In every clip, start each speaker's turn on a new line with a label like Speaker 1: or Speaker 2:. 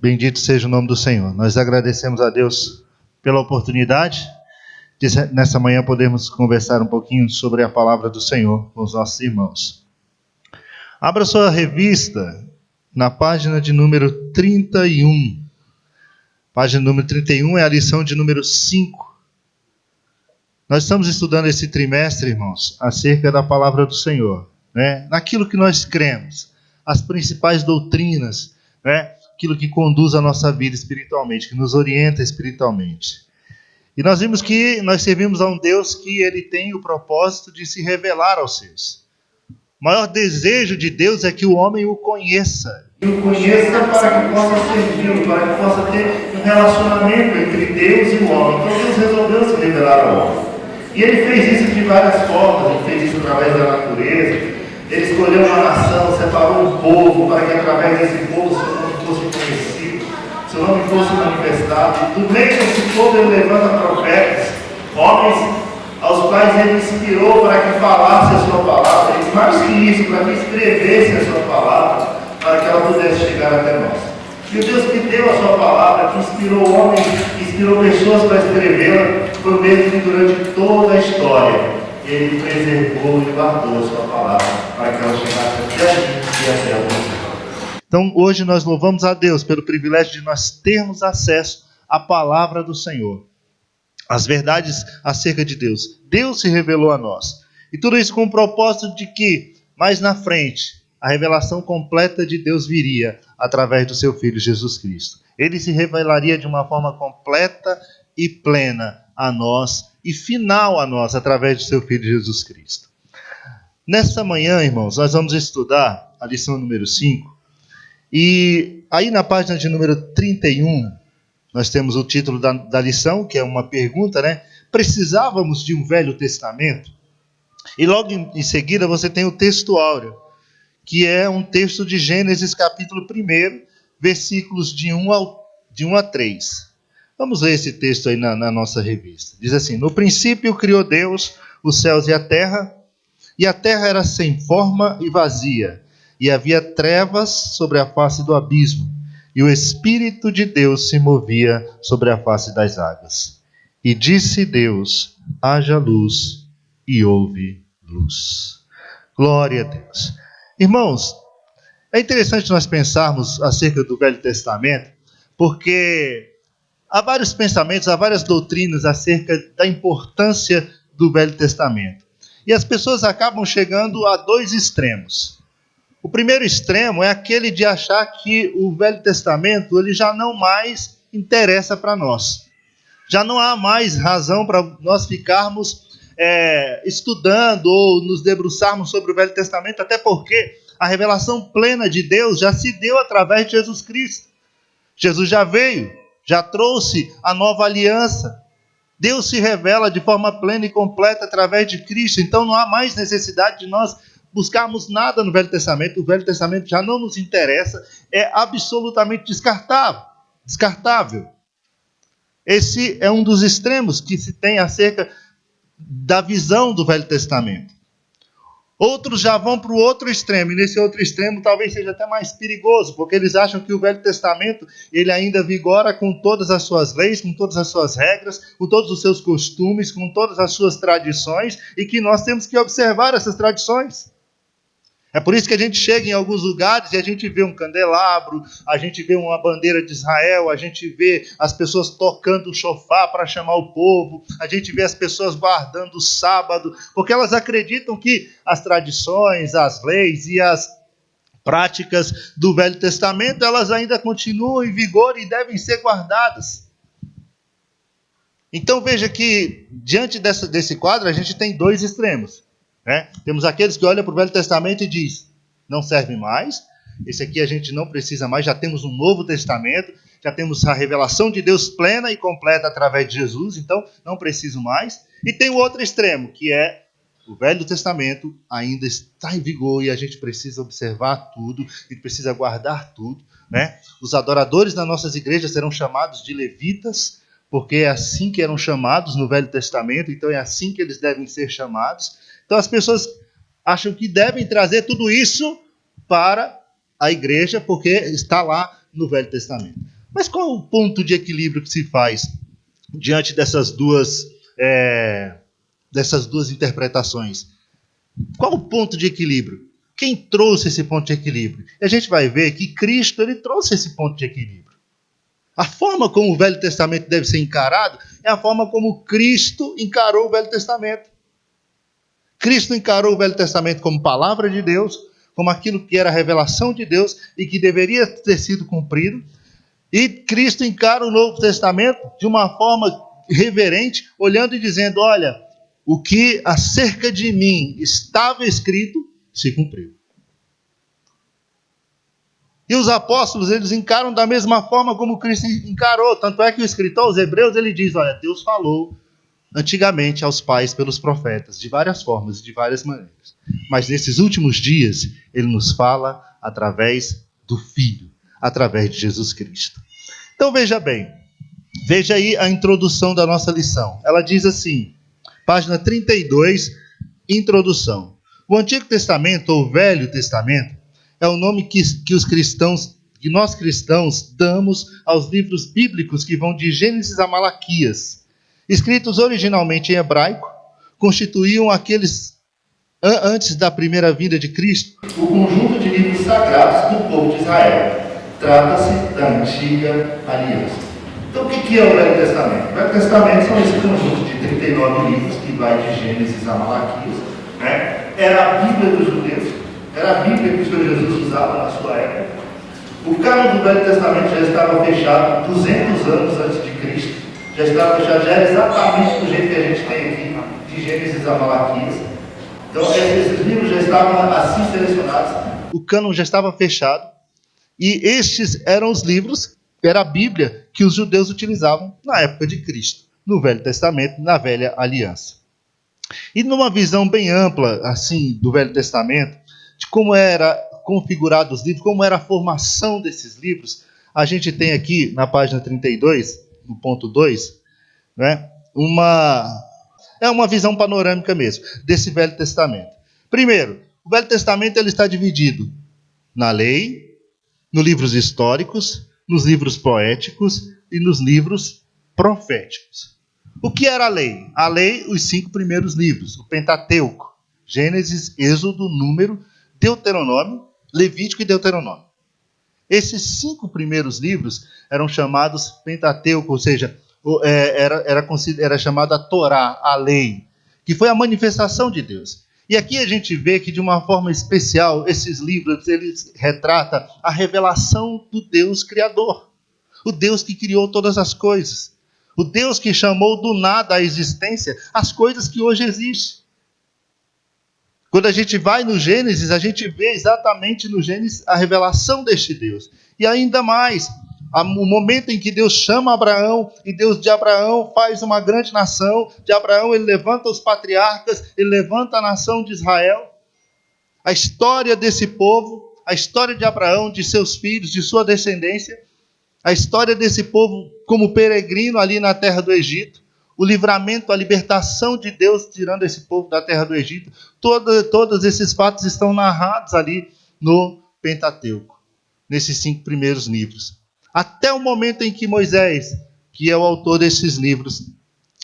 Speaker 1: Bendito seja o nome do Senhor. Nós agradecemos a Deus pela oportunidade de nessa manhã podermos conversar um pouquinho sobre a palavra do Senhor com os nossos irmãos. Abra sua revista na página de número 31. Página número 31 é a lição de número 5. Nós estamos estudando esse trimestre, irmãos, acerca da palavra do Senhor, né? Naquilo que nós cremos, as principais doutrinas, né? Aquilo que conduz a nossa vida espiritualmente, que nos orienta espiritualmente. E nós vimos que nós servimos a um Deus que ele tem o propósito de se revelar aos seus. O maior desejo de Deus é que o homem o conheça. E o conheça para que possa servir, para que possa ter um relacionamento entre Deus e o homem. Então Deus resolveu se revelar ao homem. E ele fez isso de várias formas, ele fez isso através da natureza. Ele escolheu uma nação, separou um povo, para que através desse povo seu nome fosse conhecido, seu nome fosse manifestado. Do meio desse povo ele levanta profetas, homens aos quais ele inspirou para que falasse a sua palavra, e mais que isso, para que escrevesse a sua palavra, para que ela pudesse chegar até nós. E o Deus que deu a sua palavra, que inspirou homens, que inspirou pessoas para escrevê-la, foi o mesmo que durante toda a história ele preservou e guardou a sua palavra para que ela chegasse até a gente e até a você. Então hoje nós louvamos a Deus pelo privilégio de nós termos acesso à palavra do Senhor, as verdades acerca de Deus. Deus se revelou a nós. E tudo isso com o propósito de que, mais na frente, a revelação completa de Deus viria através do seu Filho Jesus Cristo. Ele se revelaria de uma forma completa e plena a nós e final a nós através do seu Filho Jesus Cristo. Nesta manhã, irmãos, nós vamos estudar a lição número 5. E aí na página de número 31, nós temos o título da lição, que é uma pergunta, né? Precisávamos de um Velho Testamento? E logo em seguida você tem o texto áureo, que é um texto de Gênesis capítulo 1, versículos de 1 a 3. Vamos ler esse texto aí na nossa revista. Diz assim: No princípio criou Deus os céus e a terra era sem forma e vazia, e havia trevas sobre a face do abismo, e o Espírito de Deus se movia sobre a face das águas. E disse Deus: haja luz, e houve luz. Glória a Deus. Irmãos, é interessante nós pensarmos acerca do Velho Testamento, porque há vários pensamentos, há várias doutrinas acerca da importância do Velho Testamento. E as pessoas acabam chegando a dois extremos. O primeiro extremo é aquele de achar que o Velho Testamento ele já não mais interessa para nós. Já não há mais razão para nós ficarmos estudando ou nos debruçarmos sobre o Velho Testamento, até porque a revelação plena de Deus já se deu através de Jesus Cristo. Jesus já veio, já trouxe a nova aliança. Deus se revela de forma plena e completa através de Cristo. Então não há mais necessidade de nós buscarmos nada no Velho Testamento. O Velho Testamento já não nos interessa, é absolutamente descartável. Esse é um dos extremos que se tem acerca da visão do Velho Testamento. Outros já vão para o outro extremo, e nesse outro extremo talvez seja até mais perigoso, porque eles acham que o Velho Testamento ele ainda vigora com todas as suas leis, com todas as suas regras, com todos os seus costumes, com todas as suas tradições, e que nós temos que observar essas tradições. É por isso que a gente chega em alguns lugares e a gente vê um candelabro, a gente vê uma bandeira de Israel, a gente vê as pessoas tocando o chofar para chamar o povo, a gente vê as pessoas guardando o sábado, porque elas acreditam que as tradições, as leis e as práticas do Velho Testamento, elas ainda continuam em vigor e devem ser guardadas. Então veja que diante desse quadro a gente tem dois extremos. Temos aqueles que olham para o Velho Testamento e dizem, não serve mais, esse aqui a gente não precisa mais, já temos um Novo Testamento, já temos a revelação de Deus plena e completa através de Jesus, então não preciso mais. E tem o outro extremo, que é o Velho Testamento ainda está em vigor e a gente precisa observar tudo, e precisa guardar tudo. Os adoradores das nossas igrejas serão chamados de levitas, porque é assim que eram chamados no Velho Testamento, então é assim que eles devem ser chamados. Então as pessoas acham que devem trazer tudo isso para a igreja, porque está lá no Velho Testamento. Mas qual é o ponto de equilíbrio que se faz diante dessas duas interpretações? Qual o ponto de equilíbrio? Quem trouxe esse ponto de equilíbrio? E a gente vai ver que Cristo ele trouxe esse ponto de equilíbrio. A forma como o Velho Testamento deve ser encarado é a forma como Cristo encarou o Velho Testamento. Cristo encarou o Velho Testamento como palavra de Deus, como aquilo que era a revelação de Deus e que deveria ter sido cumprido. E Cristo encara o Novo Testamento de uma forma reverente, olhando e dizendo, olha, o que acerca de mim estava escrito, se cumpriu. E os apóstolos, eles encaram da mesma forma como Cristo encarou. Tanto é que o escritor aos Hebreus, ele diz, olha, Deus falou antigamente aos pais pelos profetas, de várias formas, de várias maneiras. Mas nesses últimos dias, ele nos fala através do Filho, através de Jesus Cristo. Então veja bem, veja aí a introdução da nossa lição. Ela diz assim, página 32, introdução. O Antigo Testamento, ou Velho Testamento, é o nome que nós cristãos damos aos livros bíblicos que vão de Gênesis a Malaquias. Escritos originalmente em hebraico, constituíam aqueles, antes da primeira vinda de Cristo, o conjunto de livros sagrados do povo de Israel. Trata-se da antiga aliança. Então o que é o Velho Testamento? O Velho Testamento são esse conjunto de 39 livros que vai de Gênesis a Malaquias. Né? Era a Bíblia dos judeus, era a Bíblia que o Senhor Jesus usava na sua época. O cânon do Velho Testamento já estava fechado 200 anos antes de Cristo. Já estava fechado, já era exatamente do jeito que a gente tem aqui, de Gênesis a Malaquias. Então, esses livros já estavam assim selecionados. O cânon já estava fechado. E estes eram os livros, era a Bíblia que os judeus utilizavam na época de Cristo, no Velho Testamento, na Velha Aliança. E numa visão bem ampla, assim, do Velho Testamento, de como era configurado os livros, como era a formação desses livros, a gente tem aqui na página 32, no ponto 2, né, uma visão panorâmica mesmo, desse Velho Testamento. Primeiro, o Velho Testamento ele está dividido na lei, nos livros históricos, nos livros poéticos e nos livros proféticos. O que era a lei? A lei, os 5 primeiros livros, o Pentateuco, Gênesis, Êxodo, Número, Deuteronômio, Levítico e Deuteronômio. Esses 5 primeiros livros eram chamados Pentateuco, ou seja, era chamada a Torá, a lei, que foi a manifestação de Deus. E aqui a gente vê que de uma forma especial, esses livros, eles retratam a revelação do Deus Criador. O Deus que criou todas as coisas. O Deus que chamou do nada à existência as coisas que hoje existem. Quando a gente vai no Gênesis, a gente vê exatamente no Gênesis a revelação deste Deus. E ainda mais, o momento em que Deus chama Abraão, e Deus de Abraão faz uma grande nação, de Abraão ele levanta os patriarcas, ele levanta a nação de Israel. A história desse povo, a história de Abraão, de seus filhos, de sua descendência, a história desse povo como peregrino ali na terra do Egito, o livramento, a libertação de Deus tirando esse povo da terra do Egito, todos esses fatos estão narrados ali no Pentateuco, nesses 5 primeiros livros. Até o momento em que Moisés, que é o autor desses livros,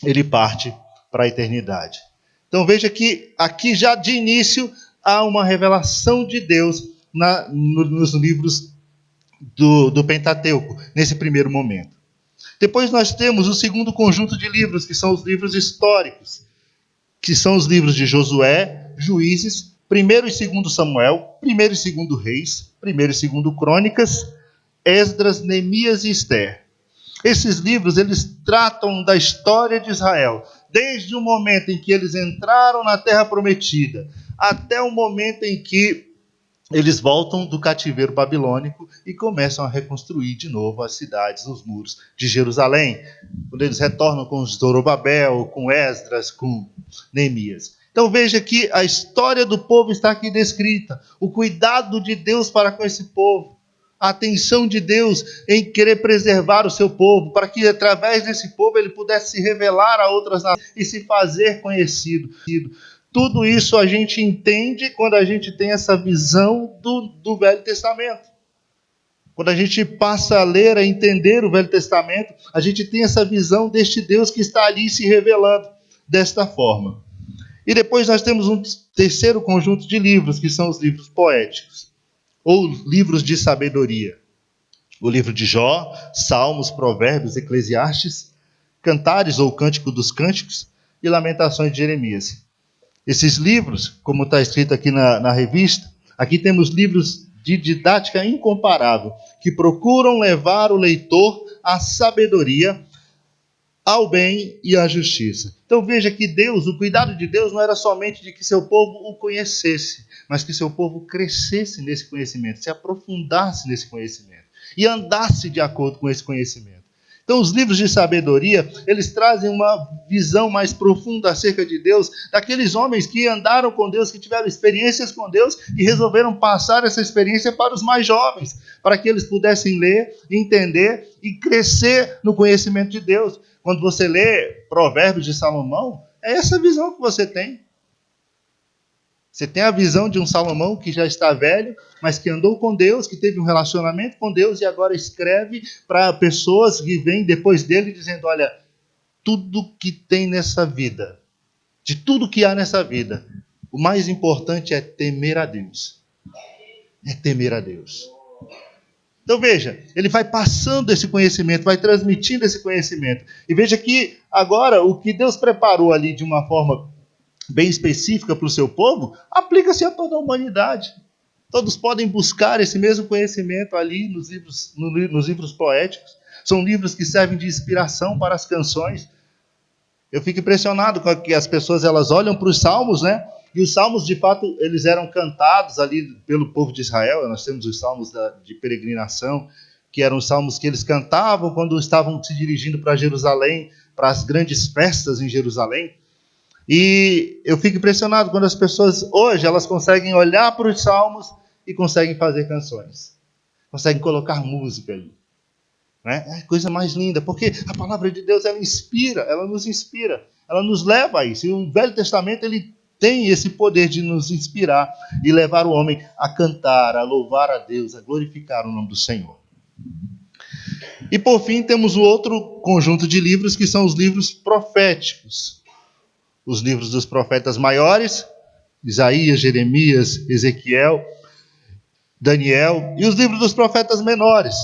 Speaker 1: ele parte para a eternidade. Então veja que aqui já de início há uma revelação de Deus nos livros do Pentateuco, nesse primeiro momento. Depois nós temos o segundo conjunto de livros, que são os livros históricos, que são os livros de Josué, Juízes, 1º e 2º Samuel, 1º e 2º Reis, 1º e 2º Crônicas, Esdras, Neemias e Esther. Esses livros, eles tratam da história de Israel, desde o momento em que eles entraram na Terra Prometida, até o momento em que eles voltam do cativeiro babilônico e começam a reconstruir de novo as cidades, os muros de Jerusalém, quando eles retornam com Zorobabel, com Esdras, com Neemias. Então veja que a história do povo está aqui descrita, o cuidado de Deus para com esse povo, a atenção de Deus em querer preservar o seu povo, para que através desse povo ele pudesse se revelar a outras nações e se fazer conhecido. Tudo isso a gente entende quando a gente tem essa visão do Velho Testamento. Quando a gente passa a ler, a entender o Velho Testamento, a gente tem essa visão deste Deus que está ali se revelando desta forma. E depois nós temos um terceiro conjunto de livros, que são os livros poéticos, ou livros de sabedoria. O livro de Jó, Salmos, Provérbios, Eclesiastes, Cantares ou Cântico dos Cânticos e Lamentações de Jeremias. Esses livros, como está escrito aqui na revista, aqui temos livros de didática incomparável, que procuram levar o leitor à sabedoria, ao bem e à justiça. Então veja que Deus, o cuidado de Deus não era somente de que seu povo o conhecesse, mas que seu povo crescesse nesse conhecimento, se aprofundasse nesse conhecimento e andasse de acordo com esse conhecimento. Então os livros de sabedoria, eles trazem uma visão mais profunda acerca de Deus, daqueles homens que andaram com Deus, que tiveram experiências com Deus e resolveram passar essa experiência para os mais jovens, para que eles pudessem ler, entender e crescer no conhecimento de Deus. Quando você lê Provérbios de Salomão, é essa visão que você tem. Você tem a visão de um Salomão que já está velho, mas que andou com Deus, que teve um relacionamento com Deus e agora escreve para pessoas que vêm depois dele dizendo, olha, tudo que tem nessa vida, de tudo que há nessa vida, o mais importante é temer a Deus. É temer a Deus. Então veja, ele vai passando esse conhecimento, vai transmitindo esse conhecimento. E veja que agora o que Deus preparou ali de uma forma bem específica para o seu povo, aplica-se a toda a humanidade. Todos podem buscar esse mesmo conhecimento ali nos livros poéticos. São livros que servem de inspiração para as canções. Eu fico impressionado com que as pessoas elas olham para os salmos, né? E os salmos, de fato, eles eram cantados ali pelo povo de Israel. Nós temos os salmos de peregrinação, que eram os salmos que eles cantavam quando estavam se dirigindo para Jerusalém, para as grandes festas em Jerusalém. E eu fico impressionado quando as pessoas hoje elas conseguem olhar para os salmos e conseguem fazer canções. Conseguem colocar música ali. Né? É a coisa mais linda, porque a palavra de Deus ela inspira, ela nos leva a isso. E o Velho Testamento ele tem esse poder de nos inspirar e levar o homem a cantar, a louvar a Deus, a glorificar o nome do Senhor. E por fim temos o outro conjunto de livros que são os livros proféticos. Os livros dos profetas maiores, Isaías, Jeremias, Ezequiel, Daniel, e os livros dos profetas menores,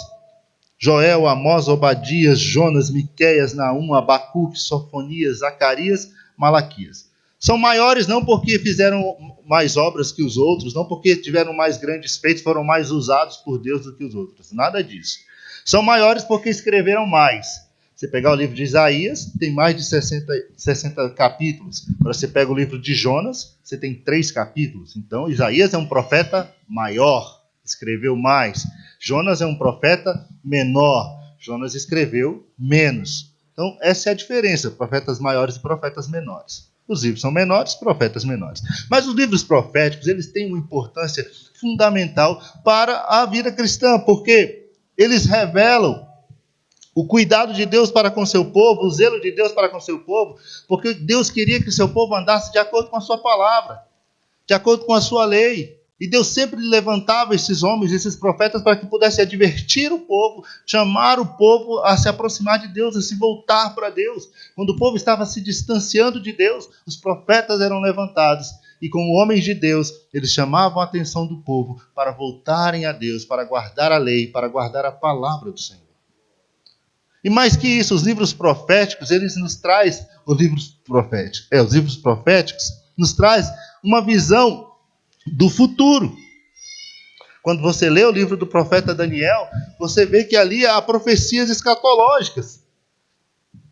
Speaker 1: Joel, Amós, Obadias, Jonas, Miqueias, Naum, Abacuque, Sofonias, Zacarias, Malaquias. São maiores não porque fizeram mais obras que os outros, não porque tiveram mais grandes feitos, foram mais usados por Deus do que os outros, nada disso. São maiores porque escreveram mais. Você pegar o livro de Isaías, tem mais de 60 capítulos. Agora você pega o livro de Jonas, você tem 3 capítulos. Então Isaías é um profeta maior, escreveu mais. Jonas é um profeta menor, Jonas escreveu menos. Então essa é a diferença, profetas maiores e profetas menores. Os livros são menores, profetas menores. Mas os livros proféticos, eles têm uma importância fundamental para a vida cristã, porque eles revelam o cuidado de Deus para com seu povo, o zelo de Deus para com seu povo, porque Deus queria que seu povo andasse de acordo com a sua palavra, de acordo com a sua lei. E Deus sempre levantava esses homens, esses profetas, para que pudesse advertir o povo, chamar o povo a se aproximar de Deus, a se voltar para Deus. Quando o povo estava se distanciando de Deus, os profetas eram levantados. E como homens de Deus, eles chamavam a atenção do povo para voltarem a Deus, para guardar a lei, para guardar a palavra do Senhor. E mais que isso, os livros proféticos, eles nos trazem, os livros proféticos nos traz uma visão do futuro. Quando você lê o livro do profeta Daniel, você vê que ali há profecias escatológicas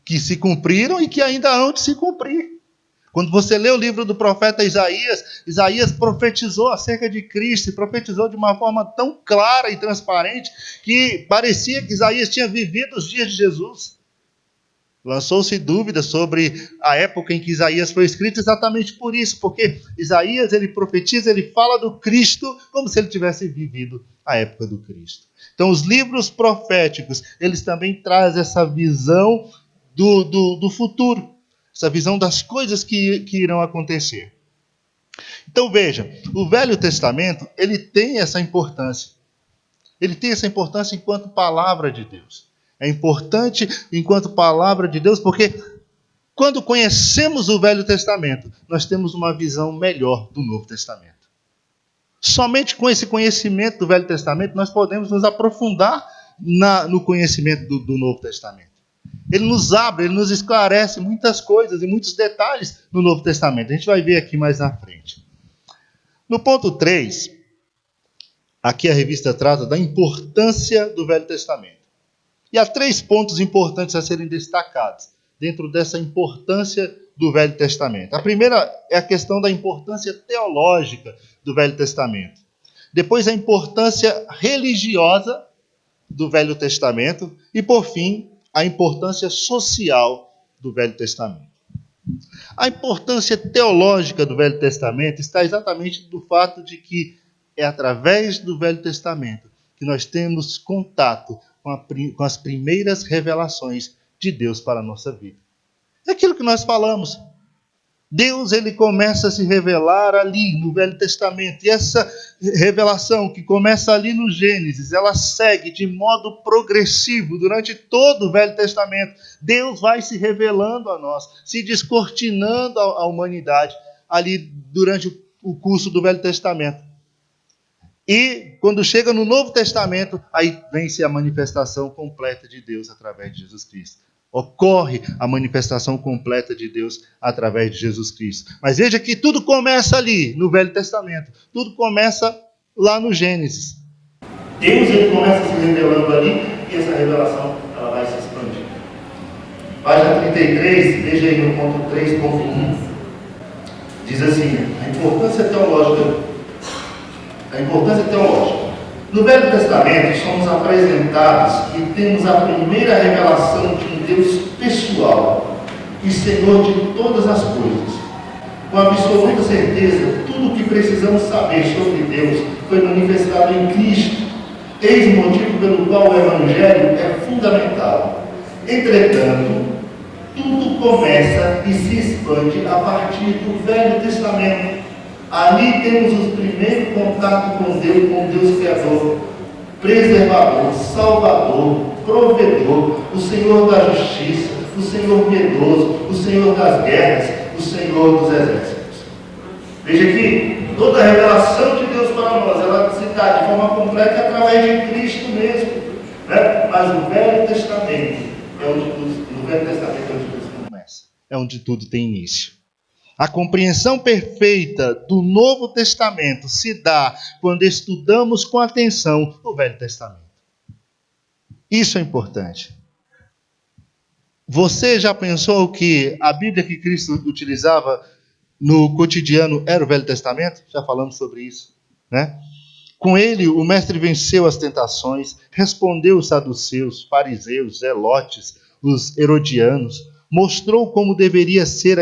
Speaker 1: que se cumpriram e que ainda hão de se cumprir. Quando você lê o livro do profeta Isaías, Isaías profetizou acerca de Cristo, e profetizou de uma forma tão clara e transparente que parecia que Isaías tinha vivido os dias de Jesus. Lançou-se dúvida sobre a época em que Isaías foi escrito exatamente por isso, porque Isaías ele profetiza, ele fala do Cristo como se ele tivesse vivido a época do Cristo. Então os livros proféticos, eles também trazem essa visão do futuro. Essa visão das coisas que irão acontecer. Então veja, o Velho Testamento, ele tem essa importância. Ele tem essa importância enquanto palavra de Deus. É importante enquanto palavra de Deus, porque quando conhecemos o Velho Testamento, nós temos uma visão melhor do Novo Testamento. Somente com esse conhecimento do Velho Testamento, nós podemos nos aprofundar no conhecimento do Novo Testamento. Ele nos abre, ele nos esclarece muitas coisas e muitos detalhes no Novo Testamento. A gente vai ver aqui mais na frente. No ponto 3, aqui a revista trata da importância do Velho Testamento. E há 3 pontos importantes a serem destacados dentro dessa importância do Velho Testamento. A primeira é a questão da importância teológica do Velho Testamento. Depois, a importância religiosa do Velho Testamento. E, por fim, a importância social do Velho Testamento. A importância teológica do Velho Testamento está exatamente no fato de que é através do Velho Testamento que nós temos contato com as primeiras revelações de Deus para a nossa vida. É aquilo que nós falamos. Deus, ele começa a se revelar ali no Velho Testamento. E essa revelação que começa ali no Gênesis, ela segue de modo progressivo durante todo o Velho Testamento. Deus vai se revelando a nós, se descortinando à humanidade ali durante o curso do Velho Testamento. E quando chega no Novo Testamento, aí vem-se a manifestação completa de Deus através de Jesus Cristo. Ocorre a manifestação completa de Deus através de Jesus Cristo. Mas veja que tudo começa ali, no Velho Testamento. Tudo começa lá no Gênesis. Deus, ele começa se revelando ali e essa revelação ela vai se expandir. Página 33, veja aí no ponto 3, ponto 1. Diz assim, a importância teológica. No Velho Testamento, somos apresentados e temos a primeira revelação de um Deus pessoal e Senhor de todas as coisas. Com absoluta certeza, tudo o que precisamos saber sobre Deus foi manifestado em Cristo. Eis o motivo pelo qual o Evangelho é fundamental. Entretanto, tudo começa e se expande a partir do Velho Testamento. Ali temos o primeiro contato com Deus Criador, preservador, salvador, provedor, o Senhor da justiça, o Senhor piedoso, o Senhor das guerras, o Senhor dos exércitos. Veja que toda a revelação de Deus para nós, ela se dá de forma completa através de Cristo mesmo. Né? Mas o Velho Testamento é onde tudo começa. É onde tudo tem início. A compreensão perfeita do Novo Testamento se dá quando estudamos com atenção o Velho Testamento. Isso é importante. Você já pensou que a Bíblia que Cristo utilizava no cotidiano era o Velho Testamento? Já falamos sobre isso, né? Com ele, o mestre venceu as tentações, respondeu os saduceus, fariseus, zelotes, os herodianos, mostrou como deveria ser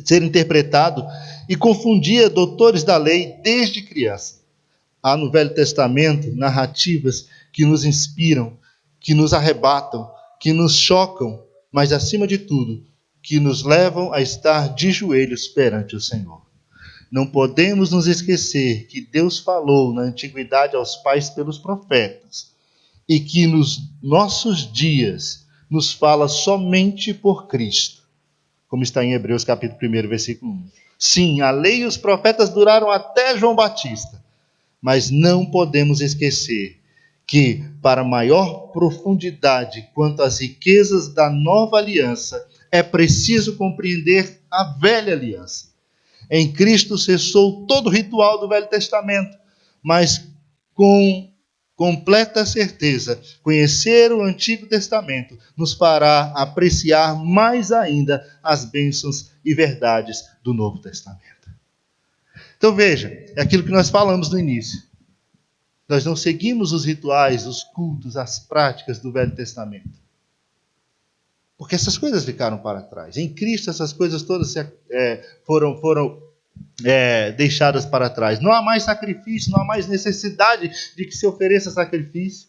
Speaker 1: ser interpretado e confundia doutores da lei desde criança. Há no Velho Testamento narrativas que nos inspiram, que nos arrebatam, que nos chocam, mas acima de tudo, que nos levam a estar de joelhos perante o Senhor. Não podemos nos esquecer que Deus falou na antiguidade aos pais pelos profetas e que nos nossos dias nos fala somente por Cristo, como está em Hebreus capítulo 1, versículo 1. Sim, a lei e os profetas duraram até João Batista, mas não podemos esquecer que, para maior profundidade quanto às riquezas da nova aliança, é preciso compreender a velha aliança. Em Cristo cessou todo o ritual do Velho Testamento, mas com completa certeza, conhecer o Antigo Testamento nos fará apreciar mais ainda as bênçãos e verdades do Novo Testamento. Então veja, é aquilo que nós falamos no início. Nós não seguimos os rituais, os cultos, as práticas do Velho Testamento. Porque essas coisas ficaram para trás. Em Cristo essas coisas todas foram deixadas para trás. Não há mais sacrifício, não há mais necessidade de que se ofereça sacrifício.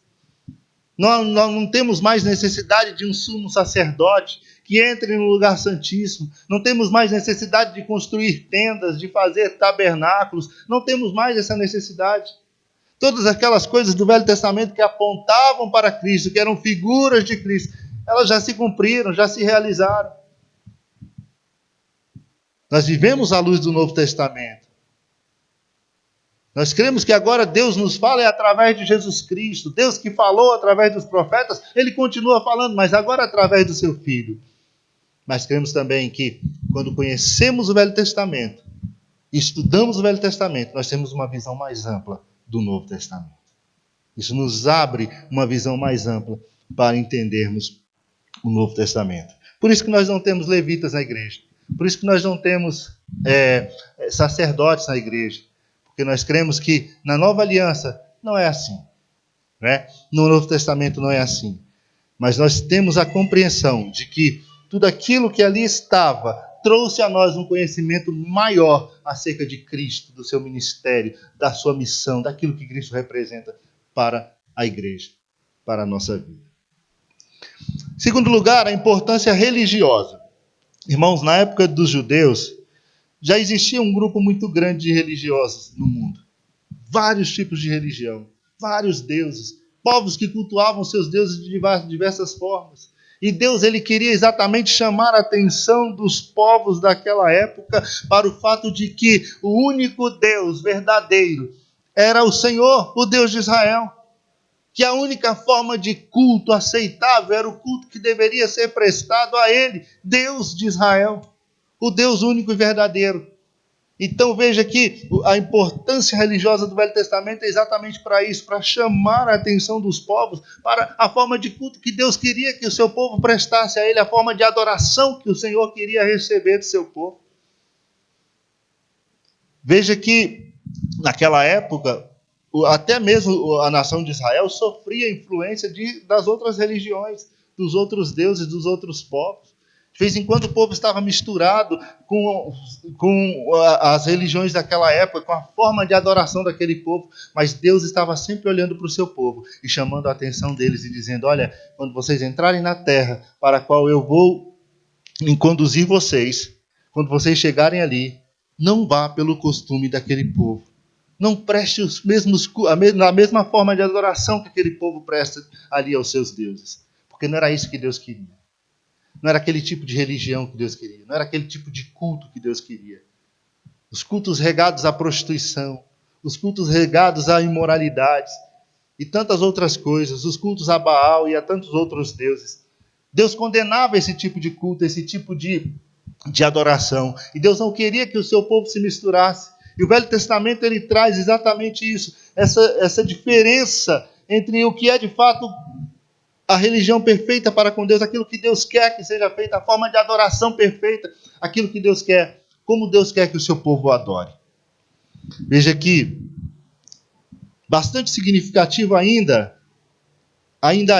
Speaker 1: Nós não temos mais necessidade de um sumo sacerdote que entre no lugar santíssimo. Não temos mais necessidade de construir tendas, de fazer tabernáculos. Não temos mais essa necessidade. Todas aquelas coisas do Velho Testamento que apontavam para Cristo, que eram figuras de Cristo, elas já se cumpriram, já se realizaram. Nós vivemos à luz do Novo Testamento. Nós cremos que agora Deus nos fala é através de Jesus Cristo. Deus que falou através dos profetas, Ele continua falando, mas agora através do seu Filho. Mas cremos também que quando conhecemos o Velho Testamento, estudamos o Velho Testamento, nós temos uma visão mais ampla do Novo Testamento. Isso nos abre uma visão mais ampla para entendermos o Novo Testamento. Por isso que nós não temos levitas na igreja. Por isso que nós não temos sacerdotes na igreja. Porque nós cremos que na Nova Aliança não é assim. Né? No Novo Testamento não é assim. Mas nós temos a compreensão de que tudo aquilo que ali estava trouxe a nós um conhecimento maior acerca de Cristo, do seu ministério, da sua missão, daquilo que Cristo representa para a igreja, para a nossa vida. Segundo lugar, a importância religiosa. Irmãos, na época dos judeus, já existia um grupo muito grande de religiosos no mundo. Vários tipos de religião, vários deuses, povos que cultuavam seus deuses de diversas formas. E Deus, Ele queria exatamente chamar a atenção dos povos daquela época para o fato de que o único Deus verdadeiro era o Senhor, o Deus de Israel. Que a única forma de culto aceitável era o culto que deveria ser prestado a Ele, Deus de Israel. O Deus único e verdadeiro. Então veja que a importância religiosa do Velho Testamento é exatamente para isso, para chamar a atenção dos povos para a forma de culto que Deus queria que o seu povo prestasse a Ele, a forma de adoração que o Senhor queria receber do seu povo. Veja que naquela época, até mesmo a nação de Israel sofria a influência das outras religiões, dos outros deuses, dos outros povos. De vez em quando o povo estava misturado com as religiões daquela época, com a forma de adoração daquele povo, mas Deus estava sempre olhando para o seu povo e chamando a atenção deles e dizendo: olha, quando vocês entrarem na terra para a qual eu vou conduzir vocês, quando vocês chegarem ali, não vá pelo costume daquele povo. Não preste a mesma forma de adoração que aquele povo presta ali aos seus deuses, porque não era isso que Deus queria. Não era aquele tipo de religião que Deus queria. Não era aquele tipo de culto que Deus queria. Os cultos regados à prostituição, os cultos regados à imoralidade e tantas outras coisas, os cultos a Baal e a tantos outros deuses. Deus condenava esse tipo de culto, esse tipo de adoração. E Deus não queria que o seu povo se misturasse. E o Velho Testamento ele traz exatamente isso, essa diferença entre o que é de fato a religião perfeita para com Deus, aquilo que Deus quer que seja feito, a forma de adoração perfeita, aquilo que Deus quer, como Deus quer que o seu povo o adore. Veja que bastante significativo ainda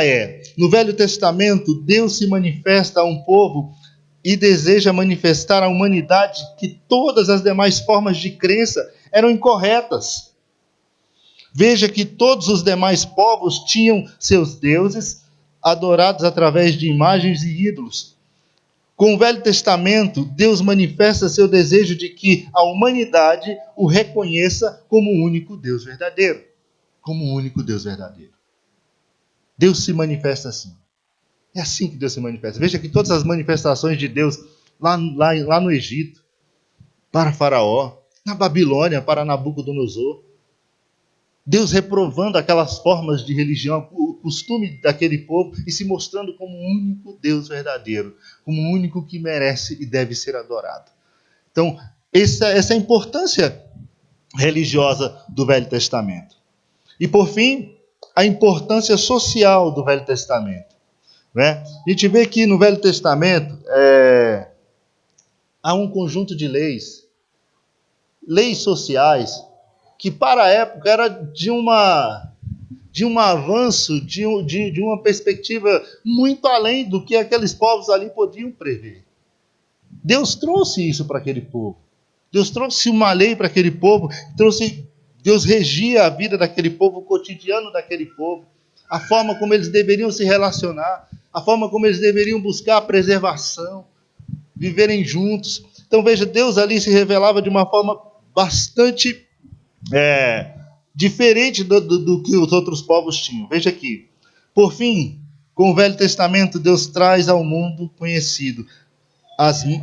Speaker 1: é, no Velho Testamento, Deus se manifesta a um povo e deseja manifestar à humanidade que todas as demais formas de crença eram incorretas. Veja que todos os demais povos tinham seus deuses, adorados através de imagens e ídolos. Com o Velho Testamento, Deus manifesta seu desejo de que a humanidade o reconheça como o único Deus verdadeiro. Como o único Deus verdadeiro. Deus se manifesta assim. É assim que Deus se manifesta. Veja que todas as manifestações de Deus lá no Egito, para Faraó, na Babilônia, para Nabucodonosor, Deus reprovando aquelas formas de religião, o costume daquele povo e se mostrando como o único Deus verdadeiro, como o único que merece e deve ser adorado. Então, essa é a importância religiosa do Velho Testamento. E, por fim, a importância social do Velho Testamento. Né? A gente vê que no Velho Testamento há um conjunto de leis sociais, que para a época era de um avanço, de uma perspectiva muito além do que aqueles povos ali podiam prever. Deus trouxe isso para aquele povo. Deus trouxe uma lei para aquele povo. Deus regia a vida daquele povo, o cotidiano daquele povo. A forma como eles deveriam se relacionar. A forma como eles deveriam buscar a preservação. Viverem juntos. Então veja, Deus ali se revelava de uma forma bastante diferente do que os outros povos tinham. Veja aqui. Por fim, com o Velho Testamento, Deus traz ao mundo conhecido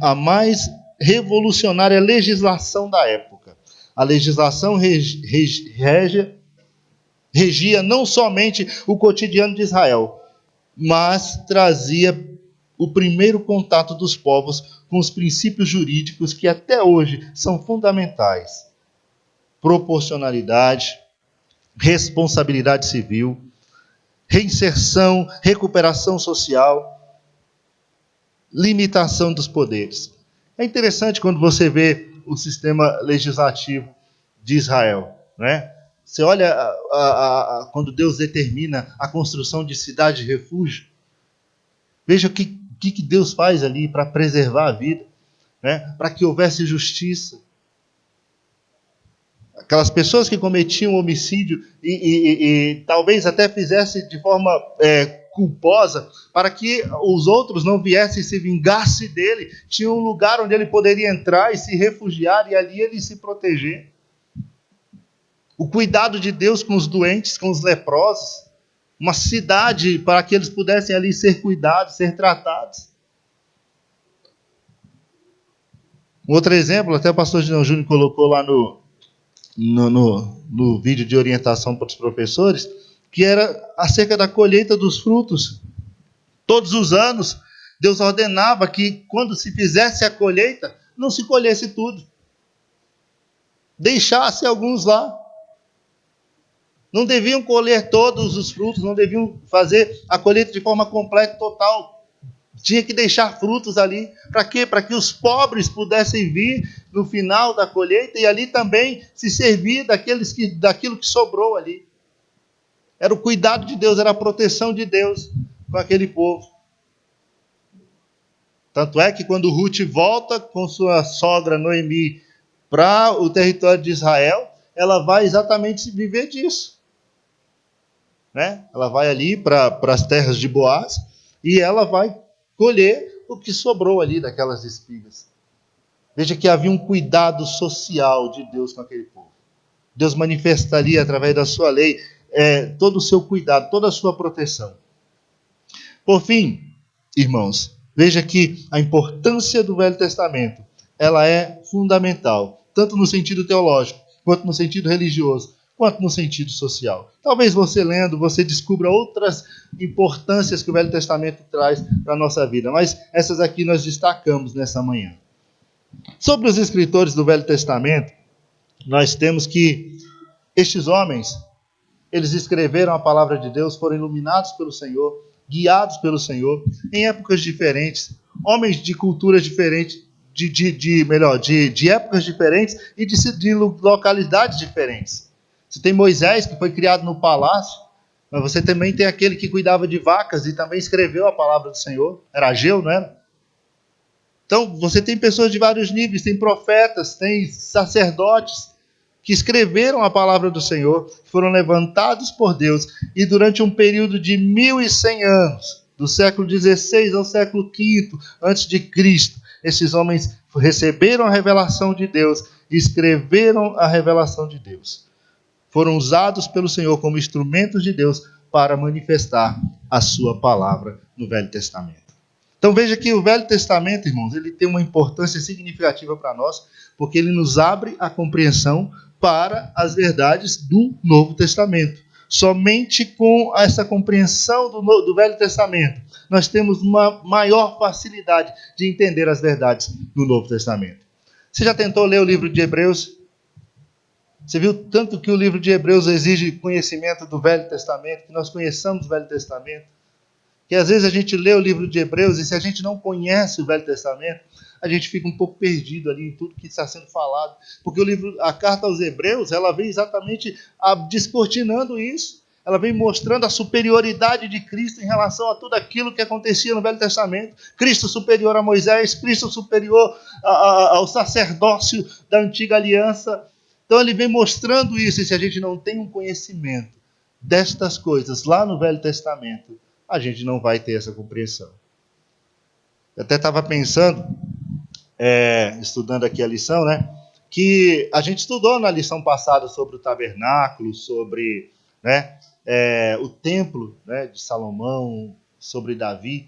Speaker 1: a mais revolucionária legislação da época. A legislação regia não somente o cotidiano de Israel, mas trazia o primeiro contato dos povos com os princípios jurídicos que até hoje são fundamentais: proporcionalidade, responsabilidade civil, reinserção, recuperação social, limitação dos poderes. É interessante quando você vê o sistema legislativo de Israel, né? Você olha quando Deus determina a construção de cidade de refúgio. Veja o que Deus faz ali para preservar a vida, né? Para que houvesse justiça. Aquelas pessoas que cometiam homicídio e talvez até fizessem de forma culposa, para que os outros não viessem se vingar-se dele, tinha um lugar onde ele poderia entrar e se refugiar e ali ele se proteger. O cuidado de Deus com os doentes, com os leprosos, uma cidade para que eles pudessem ali ser cuidados, ser tratados. Um outro exemplo, até o pastor Júnior colocou lá no vídeo de orientação para os professores, que era acerca da colheita dos frutos. Todos os anos, Deus ordenava que quando se fizesse a colheita, não se colhesse tudo. Deixasse alguns lá. Não deviam colher todos os frutos, não deviam fazer a colheita de forma completa e total. Tinha que deixar frutos ali. Para quê? Para que os pobres pudessem vir no final da colheita e ali também se servir daquilo que sobrou ali. Era o cuidado de Deus, era a proteção de Deus com aquele povo. Tanto é que quando Ruth volta com sua sogra Noemi para o território de Israel, ela vai exatamente viver disso. Né? Ela vai ali para as terras de Boaz e ela vai colher o que sobrou ali daquelas espigas. Veja que havia um cuidado social de Deus com aquele povo. Deus manifestaria através da sua lei todo o seu cuidado, toda a sua proteção. Por fim, irmãos, veja que a importância do Velho Testamento, ela é fundamental, tanto no sentido teológico, quanto no sentido religioso, quanto no sentido social. Talvez você lendo, você descubra outras importâncias que o Velho Testamento traz para a nossa vida, mas essas aqui nós destacamos nessa manhã. Sobre os escritores do Velho Testamento, nós temos que estes homens, eles escreveram a palavra de Deus, foram iluminados pelo Senhor, guiados pelo Senhor, em épocas diferentes, homens de culturas diferentes, de épocas diferentes e de localidades diferentes. Você tem Moisés, que foi criado no palácio, mas você também tem aquele que cuidava de vacas e também escreveu a palavra do Senhor. Era Ageu, não era? Então, você tem pessoas de vários níveis, tem profetas, tem sacerdotes que escreveram a palavra do Senhor, foram levantados por Deus, e durante um período de 1100 anos, do século XVI ao século V antes de Cristo, esses homens receberam a revelação de Deus e escreveram a revelação de Deus. Foram usados pelo Senhor como instrumentos de Deus para manifestar a sua palavra no Velho Testamento. Então veja que o Velho Testamento, irmãos, ele tem uma importância significativa para nós, porque ele nos abre a compreensão para as verdades do Novo Testamento. Somente com essa compreensão do Velho Testamento, nós temos uma maior facilidade de entender as verdades do Novo Testamento. Você já tentou ler o livro de Hebreus? Você viu tanto que o livro de Hebreus exige conhecimento do Velho Testamento, que nós conheçamos o Velho Testamento, que às vezes a gente lê o livro de Hebreus e se a gente não conhece o Velho Testamento, a gente fica um pouco perdido ali em tudo que está sendo falado, porque a carta aos Hebreus, ela vem exatamente descortinando isso, ela vem mostrando a superioridade de Cristo em relação a tudo aquilo que acontecia no Velho Testamento. Cristo superior a Moisés, Cristo superior ao sacerdócio da antiga aliança. Então ele vem mostrando isso, e se a gente não tem um conhecimento destas coisas lá no Velho Testamento, a gente não vai ter essa compreensão. Eu até estava pensando, estudando aqui a lição, né, que a gente estudou na lição passada sobre o tabernáculo, sobre, né, o templo, né, de Salomão, sobre Davi.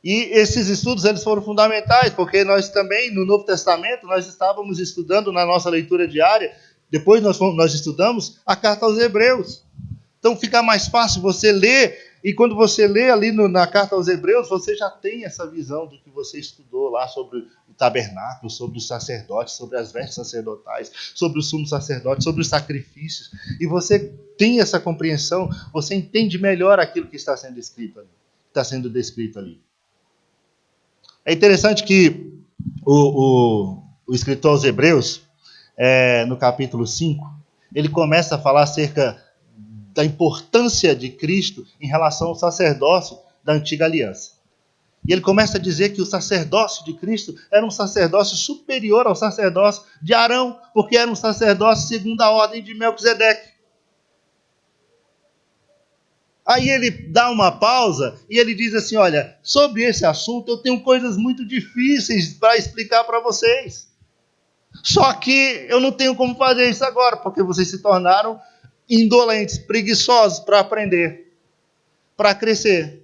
Speaker 1: E esses estudos eles foram fundamentais, porque nós também, no Novo Testamento, nós estávamos estudando na nossa leitura diária, depois nós estudamos a carta aos Hebreus. Então fica mais fácil você ler, e quando você lê ali na carta aos Hebreus, você já tem essa visão do que você estudou lá sobre o tabernáculo, sobre os sacerdotes, sobre as vestes sacerdotais, sobre o sumo sacerdote, sobre os sacrifícios. E você tem essa compreensão, você entende melhor aquilo que está sendo escrito ali, está sendo descrito ali. É interessante que o escritor aos Hebreus, no capítulo 5, ele começa a falar acerca da importância de Cristo em relação ao sacerdócio da antiga aliança. E ele começa a dizer que o sacerdócio de Cristo era um sacerdócio superior ao sacerdócio de Arão, porque era um sacerdócio segundo a ordem de Melquisedeque. Aí ele dá uma pausa e ele diz assim, olha, sobre esse assunto eu tenho coisas muito difíceis para explicar para vocês. Só que eu não tenho como fazer isso agora, porque vocês se tornaram indolentes, preguiçosos para aprender, para crescer.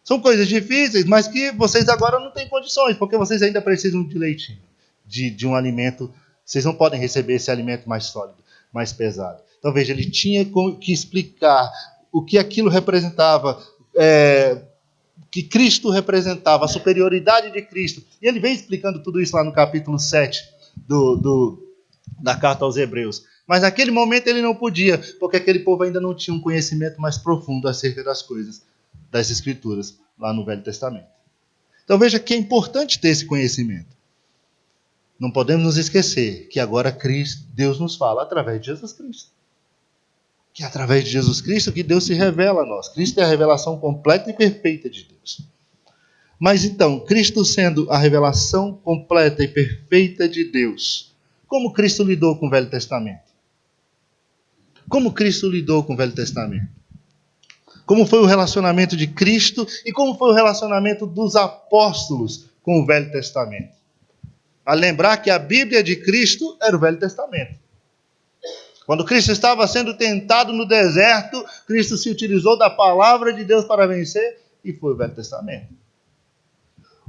Speaker 1: São coisas difíceis, mas que vocês agora não têm condições, porque vocês ainda precisam de leitinho, de um alimento. Vocês não podem receber esse alimento mais sólido, mais pesado. Então veja, ele tinha que explicar o que aquilo representava, que Cristo representava, a superioridade de Cristo. E ele vem explicando tudo isso lá no capítulo 7 da carta aos Hebreus. Mas naquele momento ele não podia, porque aquele povo ainda não tinha um conhecimento mais profundo acerca das coisas, das Escrituras, lá no Velho Testamento. Então veja que é importante ter esse conhecimento. Não podemos nos esquecer que agora Deus nos fala através de Jesus Cristo. Que é através de Jesus Cristo que Deus se revela a nós. Cristo é a revelação completa e perfeita de Deus. Mas então, Cristo sendo a revelação completa e perfeita de Deus, como Cristo lidou com o Velho Testamento? Como Cristo lidou com o Velho Testamento? Como foi o relacionamento de Cristo e como foi o relacionamento dos apóstolos com o Velho Testamento? A lembrar que a Bíblia de Cristo era o Velho Testamento. Quando Cristo estava sendo tentado no deserto, Cristo se utilizou da palavra de Deus para vencer e foi o Velho Testamento.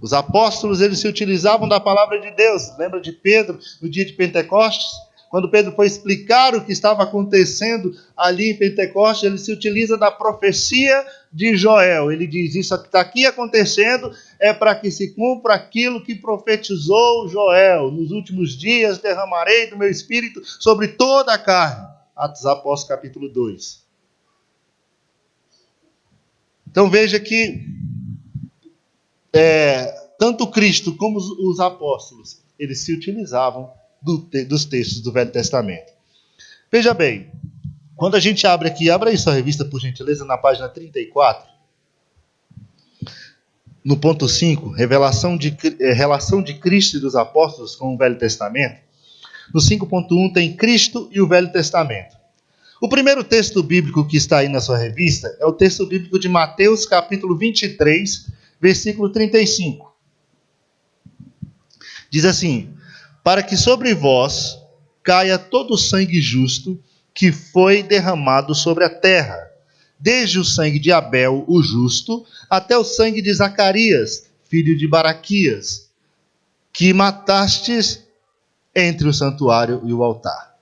Speaker 1: Os apóstolos, eles se utilizavam da palavra de Deus. Lembra de Pedro, no dia de Pentecostes? Quando Pedro foi explicar o que estava acontecendo ali em Pentecostes, ele se utiliza da profecia de Joel. Ele diz, isso que está aqui acontecendo é para que se cumpra aquilo que profetizou Joel. Nos últimos dias derramarei do meu espírito sobre toda a carne. Atos Apóstolos, capítulo 2. Então veja que tanto Cristo como os apóstolos, eles se utilizavam dos textos do Velho Testamento. Veja bem, quando a gente abre aqui, abra aí sua revista, por gentileza, na página 34, no ponto 5, relação de Cristo e dos apóstolos com o Velho Testamento. No 5.1 tem Cristo e o Velho Testamento. O primeiro texto bíblico que está aí na sua revista é o texto bíblico de Mateus, capítulo 23, versículo 35. Diz assim, para que sobre vós caia todo o sangue justo que foi derramado sobre a terra, desde o sangue de Abel, o justo, até o sangue de Zacarias, filho de Baraquias, que matastes entre o santuário e o altar.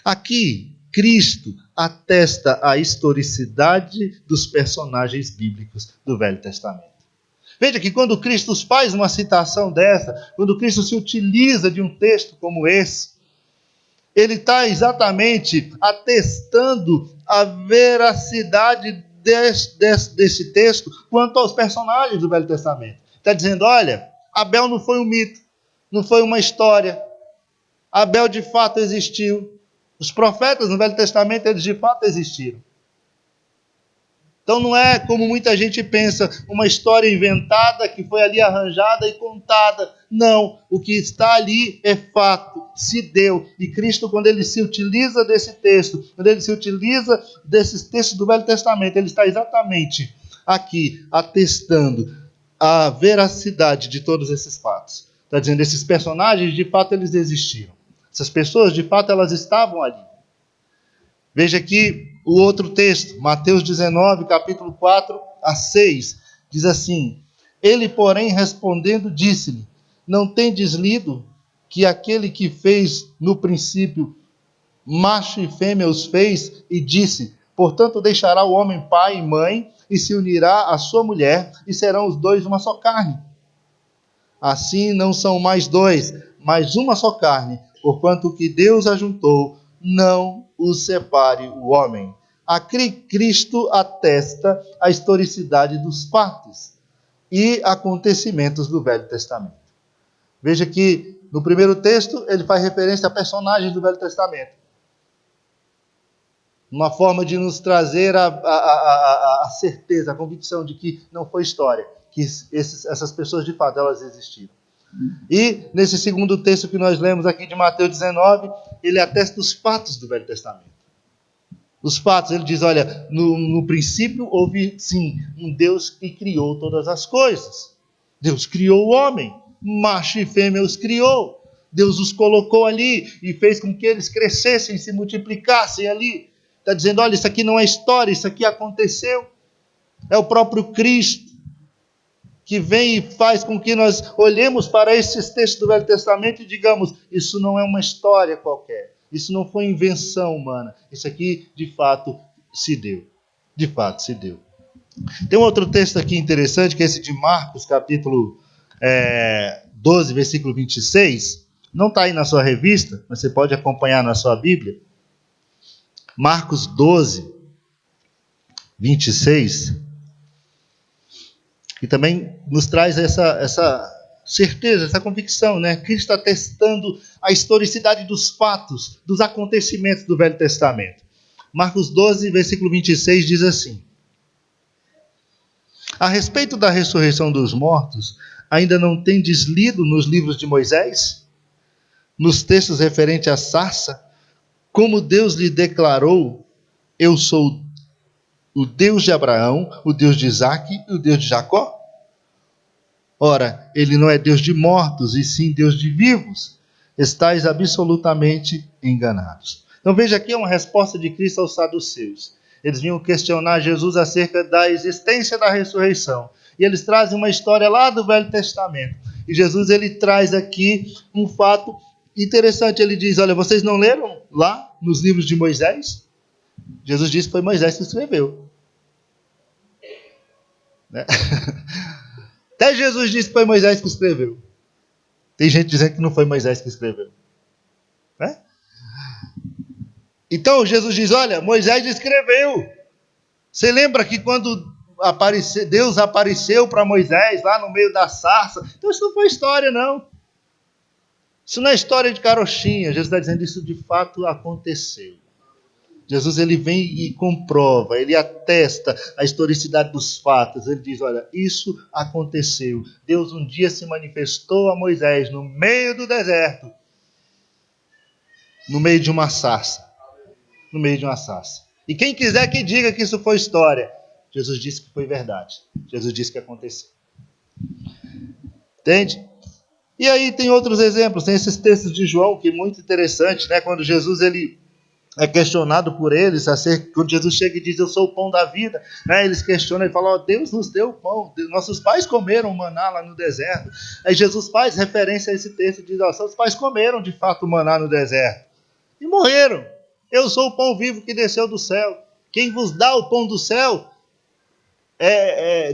Speaker 1: Aqui, Cristo atesta a historicidade dos personagens bíblicos do Velho Testamento. Veja que quando Cristo faz uma citação dessa, quando Cristo se utiliza de um texto como esse, ele está exatamente atestando a veracidade desse texto quanto aos personagens do Velho Testamento. Está dizendo, olha, Abel não foi um mito, não foi uma história. Abel de fato existiu. Os profetas no Velho Testamento, eles de fato existiram. Então não é, como muita gente pensa, uma história inventada que foi ali arranjada e contada. Não, o que está ali é fato, se deu. E Cristo, quando ele se utiliza desse texto, quando ele se utiliza desses textos do Velho Testamento, ele está exatamente aqui atestando a veracidade de todos esses fatos. Está dizendo, esses personagens, de fato, eles existiram. Essas pessoas, de fato, elas estavam ali. Veja aqui o outro texto, Mateus 19, capítulo 4 a 6, diz assim: Ele, porém, respondendo, disse-lhe: Não tendes lido que aquele que fez no princípio macho e fêmea os fez, e disse: Portanto deixará o homem pai e mãe, e se unirá à sua mulher, e serão os dois uma só carne. Assim não são mais dois, mas uma só carne, porquanto o que Deus ajuntou, não os separe o homem. Aqui Cristo atesta a historicidade dos fatos e acontecimentos do Velho Testamento. Veja que no primeiro texto ele faz referência a personagens do Velho Testamento. Uma forma de nos trazer a certeza, a convicção de que não foi história, que essas pessoas de fato elas existiram. E nesse segundo texto que nós lemos aqui de Mateus 19, ele atesta os fatos do Velho Testamento. Os fatos, ele diz, olha, no princípio houve sim um Deus que criou todas as coisas. Deus criou o homem, macho e fêmea os criou. Deus os colocou ali e fez com que eles crescessem, se multiplicassem ali. Está dizendo, olha, isso aqui não é história, isso aqui aconteceu. É o próprio Cristo que vem e faz com que nós olhemos para esses textos do Velho Testamento e digamos, isso não é uma história qualquer, isso não foi invenção humana, isso aqui de fato se deu. De fato se deu. Tem um outro texto aqui interessante, que é esse de Marcos, capítulo 12, versículo 26. Não está aí na sua revista, mas você pode acompanhar na sua Bíblia. Marcos 12, 26, e também nos traz essa certeza, essa convicção, né? Cristo atestando a historicidade dos fatos, dos acontecimentos do Velho Testamento. Marcos 12, versículo 26 diz assim: A respeito da ressurreição dos mortos, ainda não tendes lido nos livros de Moisés? Nos textos referentes à sarça, como Deus lhe declarou, eu sou o Deus de Abraão, o Deus de Isaque e o Deus de Jacó? Ora, ele não é Deus de mortos, e sim Deus de vivos. Estais absolutamente enganados. Então veja aqui uma resposta de Cristo aos saduceus. Eles vinham questionar Jesus acerca da existência da ressurreição. E eles trazem uma história lá do Velho Testamento. E Jesus ele traz aqui um fato interessante. Ele diz, olha, vocês não leram lá nos livros de Moisés? Jesus disse que foi Moisés que escreveu. Né? Até Jesus disse que foi Moisés que escreveu. Tem gente dizendo que não foi Moisés que escreveu. Né? Então Jesus diz, olha, Moisés escreveu. Você lembra que quando Deus apareceu para Moisés lá no meio da sarça? Então isso não foi história, não. Isso não é história de carochinha. Jesus está dizendo isso de fato aconteceu. Jesus ele vem e comprova, ele atesta a historicidade dos fatos. Ele diz, olha, isso aconteceu. Deus um dia se manifestou a Moisés no meio do deserto, no meio de uma sarça. No meio de uma sarça. E quem quiser que diga que isso foi história, Jesus disse que foi verdade. Jesus disse que aconteceu. Entende? E aí tem outros exemplos, tem esses textos de João, que é muito interessante, né? Quando Jesus ele é questionado por eles, quando Jesus chega e diz, eu sou o pão da vida, né? Eles questionam e falam, Deus nos deu o pão, nossos pais comeram maná lá no deserto. Aí Jesus faz referência a esse texto e diz, seus pais comeram de fato maná no deserto e morreram. Eu sou o pão vivo que desceu do céu. Quem vos dá o pão do céu,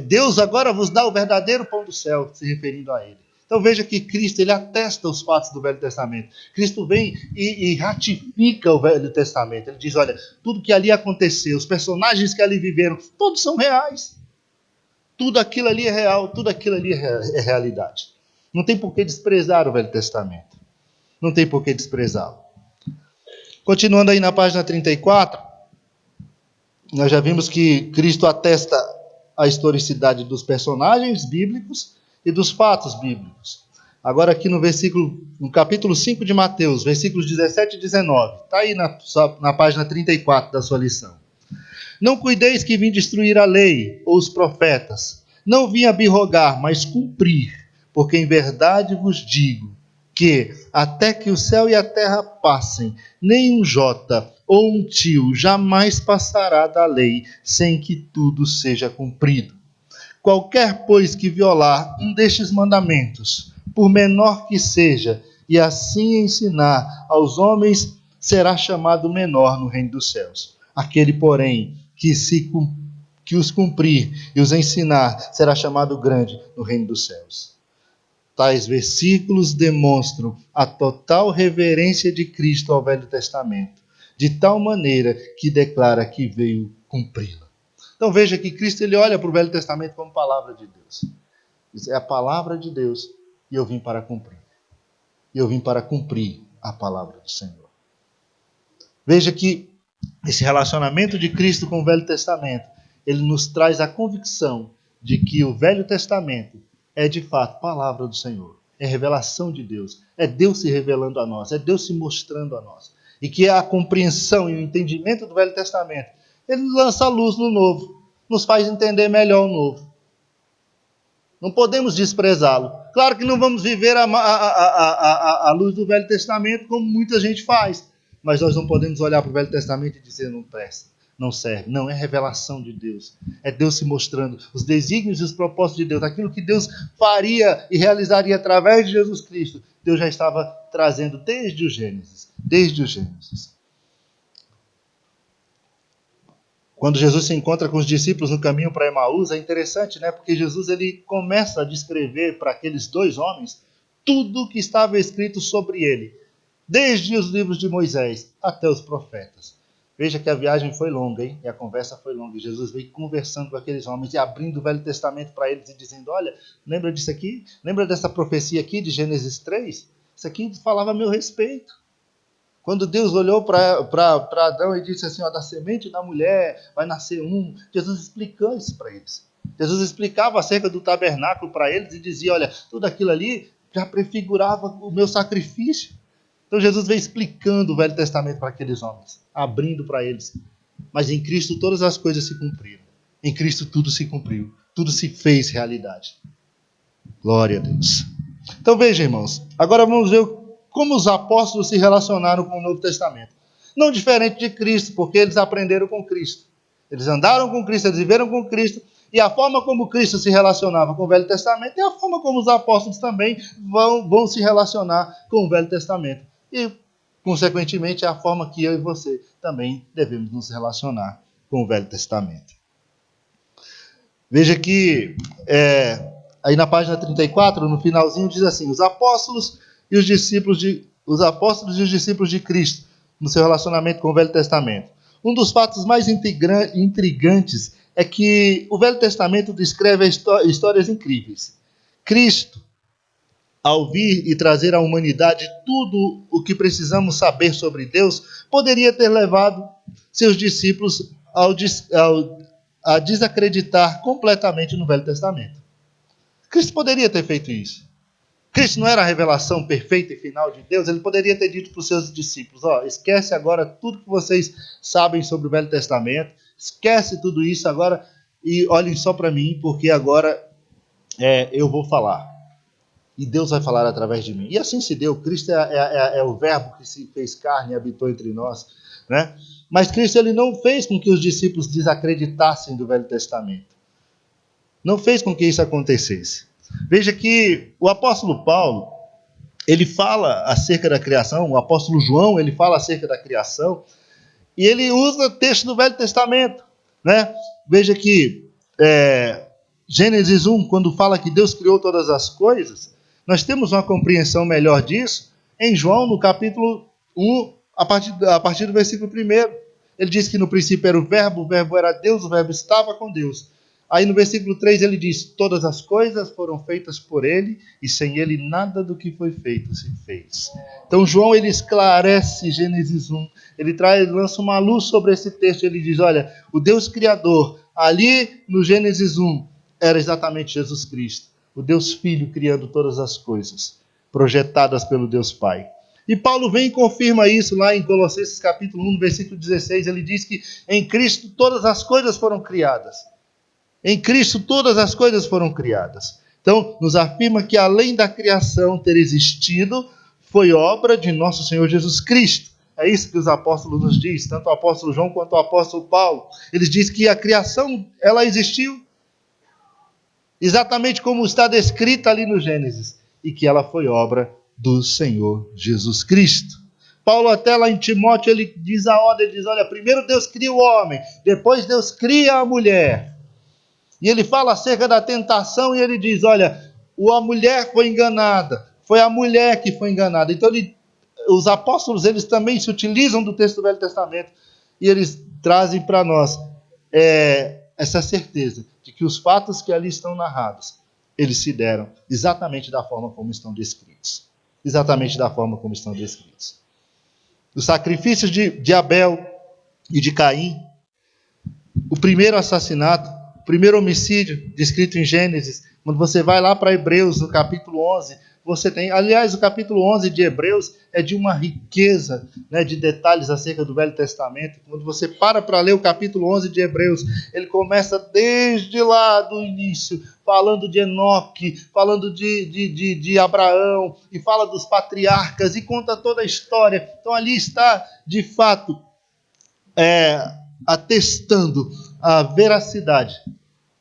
Speaker 1: Deus agora vos dá o verdadeiro pão do céu, se referindo a ele. Então veja que Cristo ele atesta os fatos do Velho Testamento. Cristo vem e ratifica o Velho Testamento. Ele diz, olha, tudo que ali aconteceu, os personagens que ali viveram, todos são reais. Tudo aquilo ali é real, tudo aquilo ali é realidade. Não tem por que desprezar o Velho Testamento. Não tem por que desprezá-lo. Continuando aí na página 34, nós já vimos que Cristo atesta a historicidade dos personagens bíblicos e dos fatos bíblicos. Agora aqui no capítulo 5 de Mateus, versículos 17 e 19. Está aí na página 34 da sua lição. Não cuideis que vim destruir a lei ou os profetas. Não vim abirrogar, mas cumprir. Porque em verdade vos digo que até que o céu e a terra passem, nem um jota ou um tio jamais passará da lei sem que tudo seja cumprido. Qualquer, pois, que violar um destes mandamentos, por menor que seja, e assim ensinar aos homens, será chamado menor no reino dos céus. Aquele, porém, que os cumprir e os ensinar, será chamado grande no reino dos céus. Tais versículos demonstram a total reverência de Cristo ao Velho Testamento, de tal maneira que declara que veio cumpri-la. Então veja que Cristo ele olha para o Velho Testamento como palavra de Deus. Isso é a palavra de Deus e eu vim para cumprir. E eu vim para cumprir a palavra do Senhor. Veja que esse relacionamento de Cristo com o Velho Testamento, ele nos traz a convicção de que o Velho Testamento é de fato palavra do Senhor. É revelação de Deus. É Deus se revelando a nós. É Deus se mostrando a nós. E que a compreensão e o entendimento do Velho Testamento, ele lança a luz no Novo. Nos faz entender melhor o Novo. Não podemos desprezá-lo. Claro que não vamos viver a luz do Velho Testamento como muita gente faz. Mas nós não podemos olhar para o Velho Testamento e dizer não presta, não serve. Não, é revelação de Deus. É Deus se mostrando os desígnios e os propósitos de Deus. Aquilo que Deus faria e realizaria através de Jesus Cristo, Deus já estava trazendo desde o Gênesis. Desde o Gênesis. Quando Jesus se encontra com os discípulos no caminho para Emaús, é interessante, né? Porque Jesus ele começa a descrever para aqueles dois homens tudo o que estava escrito sobre ele, desde os livros de Moisés até os profetas. Veja que a viagem foi longa, hein? E a conversa foi longa. E Jesus veio conversando com aqueles homens e abrindo o Velho Testamento para eles e dizendo, olha, lembra disso aqui? Lembra dessa profecia aqui de Gênesis 3? Isso aqui falava a meu respeito. Quando Deus olhou para Adão e disse assim, ó, da semente da mulher vai nascer um, Jesus explicou isso para eles. Jesus explicava acerca do tabernáculo para eles e dizia, olha, tudo aquilo ali já prefigurava o meu sacrifício. Então Jesus veio explicando o Velho Testamento para aqueles homens, abrindo para eles. Mas em Cristo todas as coisas se cumpriram. Em Cristo tudo se cumpriu, tudo se fez realidade. Glória a Deus. Então veja, irmãos, agora vamos ver como os apóstolos se relacionaram com o Novo Testamento. Não diferente de Cristo, porque eles aprenderam com Cristo. Eles andaram com Cristo, eles viveram com Cristo, e a forma como Cristo se relacionava com o Velho Testamento é a forma como os apóstolos também vão se relacionar com o Velho Testamento. E, consequentemente, é a forma que eu e você também devemos nos relacionar com o Velho Testamento. Veja que, aí na página 34, no finalzinho, diz assim, os apóstolos e os discípulos de Cristo no seu relacionamento com o Velho Testamento. Um dos fatos mais intrigantes é que o Velho Testamento descreve histórias incríveis. Cristo, ao vir e trazer à humanidade tudo o que precisamos saber sobre Deus, poderia ter levado seus discípulos a desacreditar completamente no Velho Testamento. Cristo poderia ter feito isso. Cristo não era a revelação perfeita e final de Deus, ele poderia ter dito para os seus discípulos, esquece agora tudo que vocês sabem sobre o Velho Testamento, esquece tudo isso agora e olhem só para mim, porque agora eu vou falar. E Deus vai falar através de mim. E assim se deu. Cristo é o verbo que se fez carne e habitou entre nós. Né? Mas Cristo ele não fez com que os discípulos desacreditassem do Velho Testamento. Não fez com que isso acontecesse. Veja que o apóstolo Paulo, ele fala acerca da criação, o apóstolo João, ele fala acerca da criação, e ele usa texto do Velho Testamento. Né? Veja que Gênesis 1, quando fala que Deus criou todas as coisas, nós temos uma compreensão melhor disso em João, no capítulo 1, a partir do versículo 1. Ele diz que no princípio era o verbo era Deus, o verbo estava com Deus. Aí no versículo 3 ele diz, todas as coisas foram feitas por ele, e sem ele nada do que foi feito se fez. Então João ele esclarece Gênesis 1, ele lança uma luz sobre esse texto, ele diz, olha, o Deus Criador, ali no Gênesis 1, era exatamente Jesus Cristo. O Deus Filho criando todas as coisas, projetadas pelo Deus Pai. E Paulo vem e confirma isso lá em Colossenses capítulo 1, versículo 16. Ele diz que em Cristo todas as coisas foram criadas. Em Cristo todas as coisas foram criadas. Então, nos afirma que além da criação ter existido, foi obra de nosso Senhor Jesus Cristo. É isso que os apóstolos nos dizem, tanto o apóstolo João quanto o apóstolo Paulo. Eles dizem que a criação, ela existiu exatamente como está descrita ali no Gênesis, e que ela foi obra do Senhor Jesus Cristo. Paulo até lá em Timóteo, ele diz a ordem, ele diz, olha, primeiro Deus cria o homem, depois Deus cria a mulher. E ele fala acerca da tentação e ele diz, olha, a mulher foi enganada, foi a mulher que foi enganada. Então os apóstolos, eles também se utilizam do texto do Velho Testamento e eles trazem para nós essa certeza de que os fatos que ali estão narrados, eles se deram exatamente da forma como estão descritos. Exatamente da forma como estão descritos. Os sacrifícios de Abel e de Caim, o primeiro assassinato, o primeiro homicídio descrito em Gênesis, quando você vai lá para Hebreus, no capítulo 11, você tem, aliás, o capítulo 11 de Hebreus é de uma riqueza, né, de detalhes acerca do Velho Testamento. Quando você para ler o capítulo 11 de Hebreus, ele começa desde lá do início, falando de Enoque, falando de Abraão, e fala dos patriarcas, e conta toda a história. Então ali está, de fato, atestando a veracidade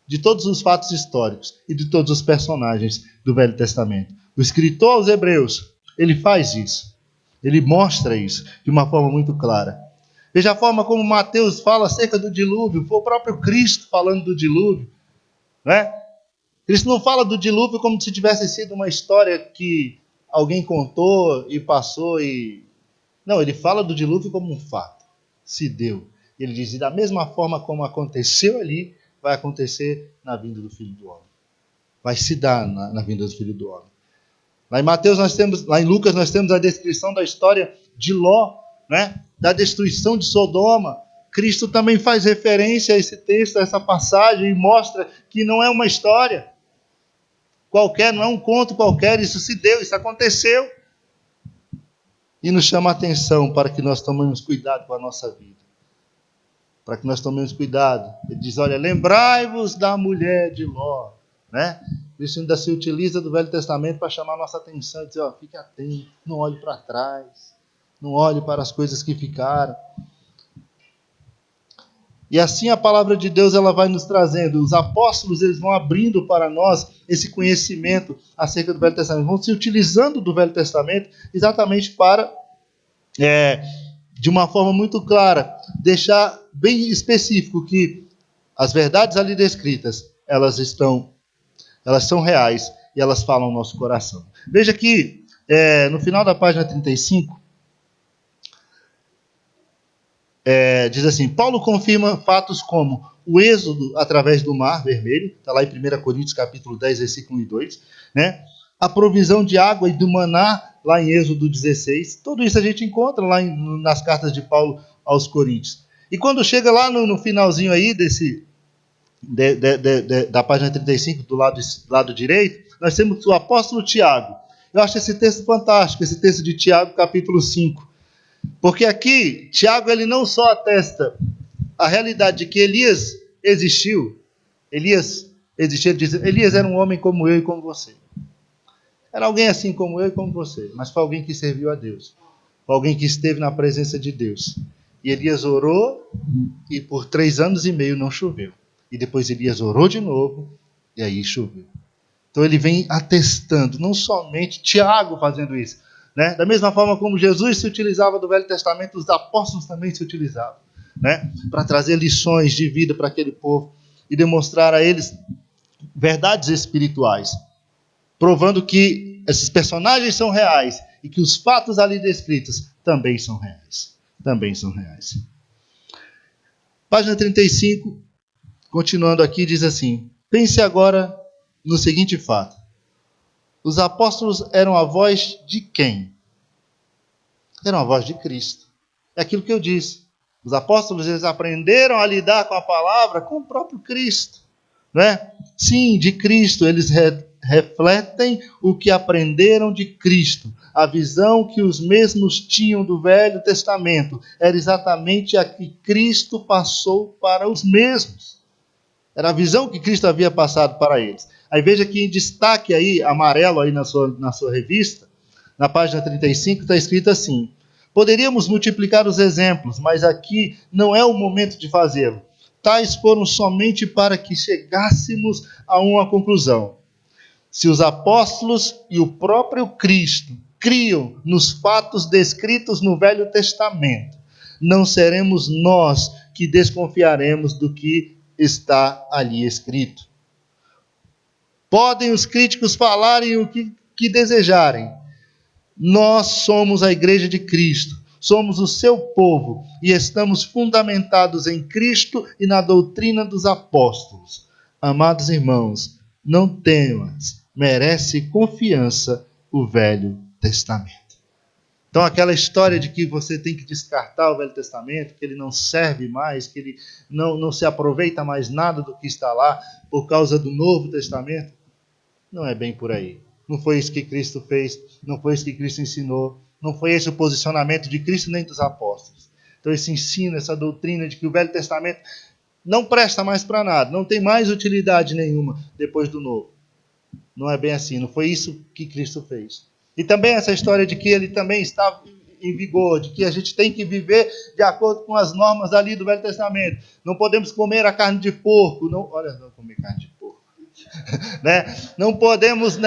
Speaker 1: de todos os fatos históricos e de todos os personagens do Velho Testamento. O escritor aos Hebreus, ele faz isso. Ele mostra isso de uma forma muito clara. Veja a forma como Mateus fala acerca do dilúvio. Foi o próprio Cristo falando do dilúvio, né? Cristo não fala do dilúvio como se tivesse sido uma história que alguém contou e passou e... Não, ele fala do dilúvio como um fato. Se deu. Ele diz, e da mesma forma como aconteceu ali, vai acontecer na vinda do Filho do Homem. Vai se dar na vinda do Filho do Homem. Lá em Lucas nós temos a descrição da história de Ló, né? Da destruição de Sodoma. Cristo também faz referência a esse texto, a essa passagem, e mostra que não é uma história qualquer, não é um conto qualquer, isso se deu, isso aconteceu. E nos chama a atenção para que nós tomemos cuidado com a nossa vida. Para que nós tomemos cuidado. Ele diz, olha, lembrai-vos da mulher de Ló, né? Isso ainda se utiliza do Velho Testamento para chamar a nossa atenção e dizer, ó, fique atento, não olhe para trás, não olhe para as coisas que ficaram. E assim a palavra de Deus ela vai nos trazendo. Os apóstolos eles vão abrindo para nós esse conhecimento acerca do Velho Testamento. Vão se utilizando do Velho Testamento exatamente para, de uma forma muito clara, deixar bem específico que as verdades ali descritas, elas são reais e elas falam no nosso coração. Veja que no final da página 35, diz assim, Paulo confirma fatos como o êxodo através do Mar Vermelho, está lá em 1 Coríntios capítulo 10, versículo 1 e 2, né? A provisão de água e do maná, lá em Êxodo 16, tudo isso a gente encontra lá nas cartas de Paulo aos Coríntios. E quando chega lá no finalzinho aí da página 35, do lado direito, nós temos o apóstolo Tiago. Eu acho esse texto fantástico, esse texto de Tiago, capítulo 5. Porque aqui, Tiago ele não só atesta a realidade de que Elias existiu. Elias existiu, ele diz, Elias era um homem como eu e como você. Era alguém assim como eu e como você, mas foi alguém que serviu a Deus. Foi alguém que esteve na presença de Deus. E Elias orou e por 3 anos e meio não choveu. E depois Elias orou de novo e aí choveu. Então ele vem atestando, não somente Tiago fazendo isso, né? Da mesma forma como Jesus se utilizava do Velho Testamento, os apóstolos também se utilizavam, né? Para trazer lições de vida para aquele povo e demonstrar a eles verdades espirituais, provando que esses personagens são reais e que os fatos ali descritos também são reais. Também são reais. Página 35, continuando aqui, diz assim, pense agora no seguinte fato. Os apóstolos eram a voz de quem? Eram a voz de Cristo. É aquilo que eu disse. Os apóstolos eles aprenderam a lidar com a palavra com o próprio Cristo, né? Sim, de Cristo. Eles refletem o que aprenderam de Cristo. A visão que os mesmos tinham do Velho Testamento era exatamente a que Cristo passou para os mesmos. Era a visão que Cristo havia passado para eles. Aí veja que em destaque aí, amarelo aí na sua revista, Na página 35 está escrito assim: poderíamos multiplicar os exemplos, mas aqui não é o momento de fazê-lo. Tais foram somente para que chegássemos a uma conclusão. Se os apóstolos e o próprio Cristo criam nos fatos descritos no Velho Testamento, não seremos nós que desconfiaremos do que está ali escrito. Podem os críticos falarem o que desejarem. Nós somos a Igreja de Cristo, somos o seu povo e estamos fundamentados em Cristo e na doutrina dos apóstolos. Amados irmãos, não temas, merece confiança o Velho Testamento. Então aquela história de que você tem que descartar o Velho Testamento, que ele não serve mais, que ele não se aproveita mais nada do que está lá por causa do Novo Testamento, não é bem por aí. Não foi isso que Cristo fez, não foi isso que Cristo ensinou, não foi esse o posicionamento de Cristo nem dos apóstolos. Então esse ensino, essa doutrina de que o Velho Testamento não presta mais para nada, não tem mais utilidade nenhuma depois do Novo. Não é bem assim, não foi isso que Cristo fez. E também essa história de que ele também está em vigor, de que a gente tem que viver de acordo com as normas ali do Velho Testamento. Não podemos comer a carne de porco, não comer carne de porco. Né? Não podemos,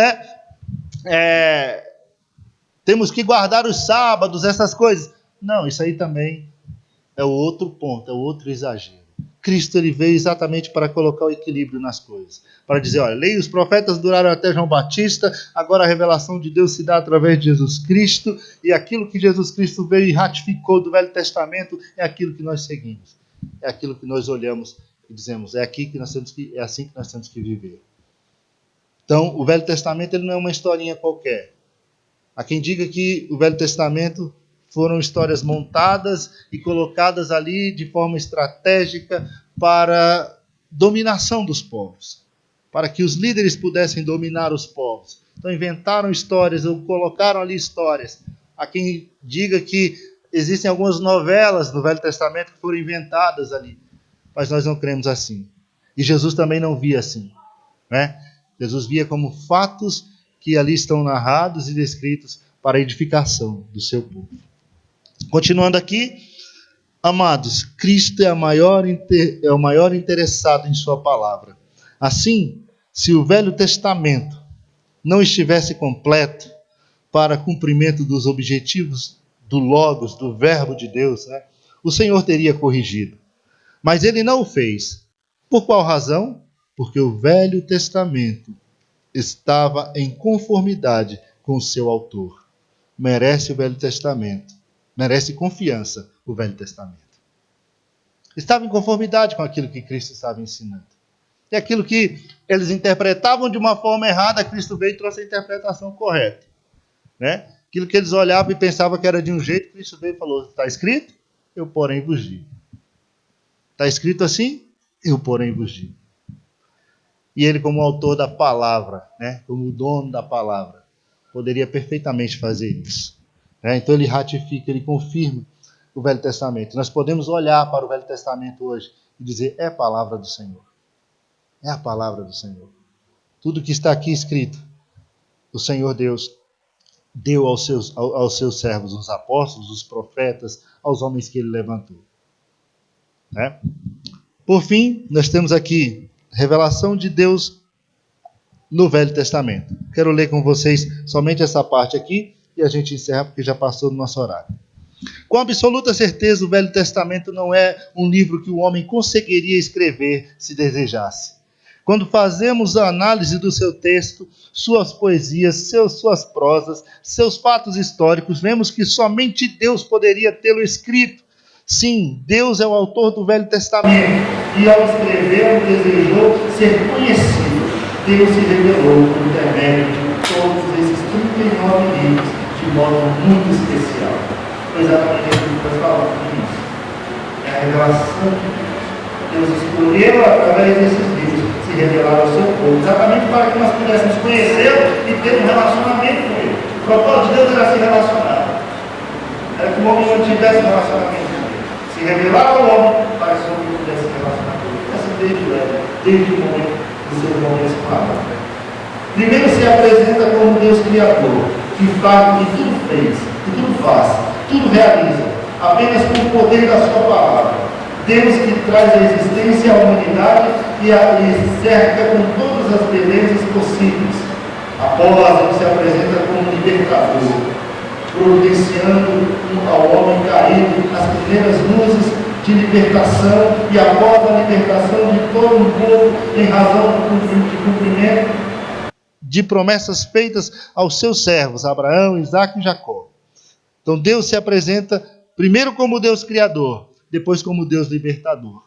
Speaker 1: temos que guardar os sábados, essas coisas. Não, isso aí também é o outro ponto, é o outro exagero. Cristo ele veio exatamente para colocar o equilíbrio nas coisas. Para dizer, olha, lei e os profetas duraram até João Batista, agora a revelação de Deus se dá através de Jesus Cristo, e aquilo que Jesus Cristo veio e ratificou do Velho Testamento é aquilo que nós seguimos. É aquilo que nós olhamos e dizemos, é assim que nós temos que viver. Então, o Velho Testamento ele não é uma historinha qualquer. Há quem diga que o Velho Testamento foram histórias montadas e colocadas ali de forma estratégica para dominação dos povos, para que os líderes pudessem dominar os povos. Então inventaram histórias ou colocaram ali histórias. Há quem diga que existem algumas novelas no Velho Testamento que foram inventadas ali, mas nós não cremos assim. E Jesus também não via assim, né? Jesus via como fatos que ali estão narrados e descritos para a edificação do seu povo. Continuando aqui, amados, Cristo é o maior interessado em sua palavra. Assim, se o Velho Testamento não estivesse completo para cumprimento dos objetivos do Logos, do Verbo de Deus, o Senhor teria corrigido. Mas ele não o fez. Por qual razão? Porque o Velho Testamento estava em conformidade com o seu autor. Merece o Velho Testamento. Merece confiança o Velho Testamento. Estava em conformidade com aquilo que Cristo estava ensinando. E aquilo que eles interpretavam de uma forma errada, Cristo veio e trouxe a interpretação correta. Aquilo que eles olhavam e pensavam que era de um jeito, Cristo veio e falou, está escrito? Eu porém vos digo. Está escrito assim? Eu porém vos digo. E ele, como autor da palavra, como o dono da palavra, poderia perfeitamente fazer isso. Então ele ratifica, ele confirma o Velho Testamento. Nós podemos olhar para o Velho Testamento hoje e dizer, é a palavra do Senhor. É a palavra do Senhor. Tudo que está aqui escrito, o Senhor Deus deu aos seus servos, os apóstolos, os profetas, aos homens que ele levantou. Por fim, nós temos aqui revelação de Deus no Velho Testamento. Quero ler com vocês somente essa parte aqui e a gente encerra porque já passou do nosso horário. Com absoluta certeza, o Velho Testamento não é um livro que o homem conseguiria escrever se desejasse. Quando fazemos a análise do seu texto, suas poesias, suas prosas, seus fatos históricos, vemos que somente Deus poderia tê-lo escrito. Sim, Deus é o autor do Velho Testamento e ao escrever desejou ser conhecido. Deus se revelou por intermédio de todos esses 39 livros de modo muito especial. Foi exatamente isso que nós falamos no início. É a revelação de Deus. Deus escolheu através desses livros se revelar ao seu povo, exatamente para que nós pudéssemos conhecê-lo e ter um relacionamento com ele. O propósito de Deus era se relacionar. Era que o homem não tivesse um relacionamento com ele. Se revelar ao homem para que o homem pudesse se relacionar com ele. Essa desde o momento do seu momento com a palavra. Primeiro se apresenta como Deus Criador, que que tudo fez, que tudo faz, tudo realiza, apenas com o poder da sua palavra. Deus que traz a existência à humanidade e cerca com todas as belezas possíveis. Após, ele se apresenta como libertador, providenciando ao homem caído as primeiras luzes de libertação, e após a libertação de todo o povo, em razão do cumprimento de promessas feitas aos seus servos, Abraão, Isaque e Jacó. Então Deus se apresenta primeiro como Deus criador, depois como Deus libertador.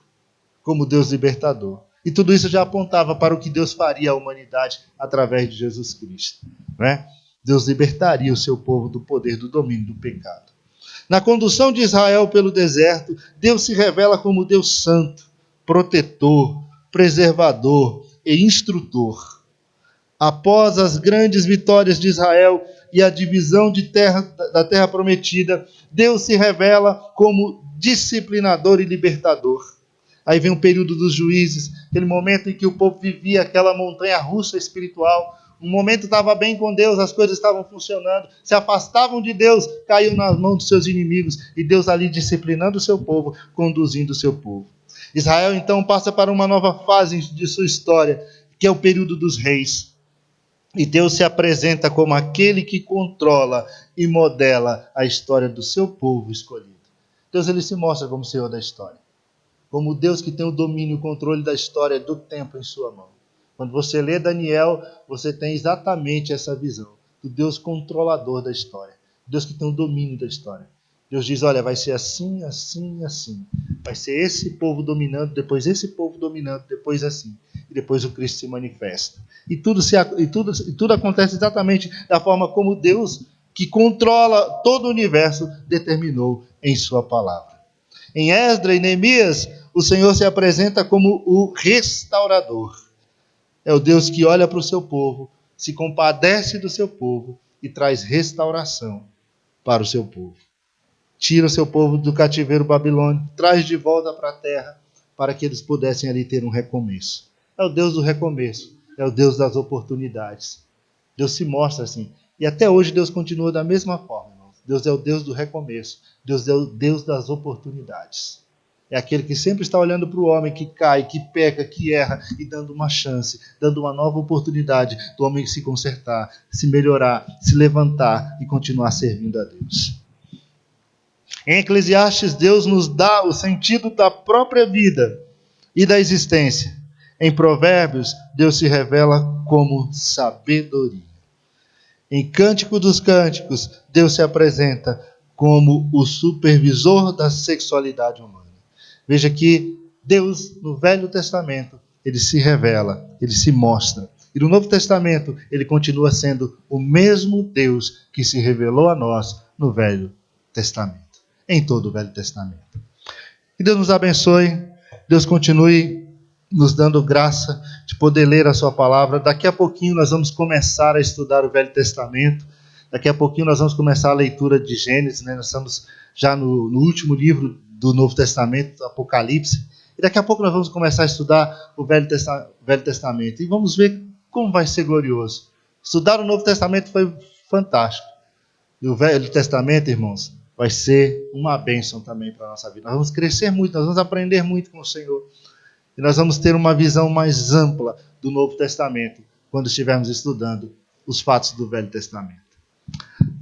Speaker 1: Como Deus libertador. E tudo isso já apontava para o que Deus faria à humanidade através de Jesus Cristo. Né? Deus libertaria o seu povo do poder, do domínio do pecado. Na condução de Israel pelo deserto, Deus se revela como Deus santo, protetor, preservador e instrutor. Após as grandes vitórias de Israel e a divisão da terra prometida, Deus se revela como disciplinador e libertador. Aí vem o período dos juízes, aquele momento em que o povo vivia aquela montanha-russa espiritual. Um momento estava bem com Deus, as coisas estavam funcionando, se afastavam de Deus, caiu nas mãos dos seus inimigos, e Deus ali disciplinando o seu povo, conduzindo o seu povo. Israel então passa para uma nova fase de sua história, que é o período dos reis. E Deus se apresenta como aquele que controla e modela a história do seu povo escolhido. Deus ele se mostra como o Senhor da história. Como Deus que tem o domínio e o controle da história do tempo em sua mão. Quando você lê Daniel, você tem exatamente essa visão. Do Deus controlador da história. Deus que tem o domínio da história. Deus diz, olha, vai ser assim, assim, assim. Vai ser esse povo dominando, depois esse povo dominando, depois assim. E depois o Cristo se manifesta. E tudo acontece exatamente da forma como Deus, que controla todo o universo, determinou em sua palavra. Em Esdras e Neemias, o Senhor se apresenta como o restaurador. É o Deus que olha para o seu povo, se compadece do seu povo e traz restauração para o seu povo. Tira o seu povo do cativeiro babilônico, traz de volta para a terra, para que eles pudessem ali ter um recomeço. É o Deus do recomeço, é o Deus das oportunidades. Deus se mostra assim. E até hoje Deus continua da mesma forma, irmãos. Deus é o Deus do recomeço, Deus é o Deus das oportunidades. É aquele que sempre está olhando para o homem que cai, que peca, que erra, e dando uma chance, dando uma nova oportunidade do homem se consertar, se melhorar, se levantar e continuar servindo a Deus. Em Eclesiastes, Deus nos dá o sentido da própria vida e da existência. Em Provérbios, Deus se revela como sabedoria. Em Cântico dos Cânticos, Deus se apresenta como o supervisor da sexualidade humana. Veja que Deus, no Velho Testamento, ele se revela, ele se mostra. E no Novo Testamento, ele continua sendo o mesmo Deus que se revelou a nós no Velho Testamento. Em todo o Velho Testamento. Que Deus nos abençoe, Deus continue nos dando graça de poder ler a sua palavra. Daqui a pouquinho nós vamos começar a estudar o Velho Testamento. Daqui a pouquinho nós vamos começar a leitura de Gênesis, né? Nós estamos já no último livro do Novo Testamento, Apocalipse. E daqui a pouco nós vamos começar a estudar o Velho Testamento. E vamos ver como vai ser glorioso. Estudar o Novo Testamento foi fantástico. E o Velho Testamento, irmãos, vai ser uma bênção também para a nossa vida. Nós vamos crescer muito, nós vamos aprender muito com o Senhor. E nós vamos ter uma visão mais ampla do Novo Testamento quando estivermos estudando os fatos do Velho Testamento.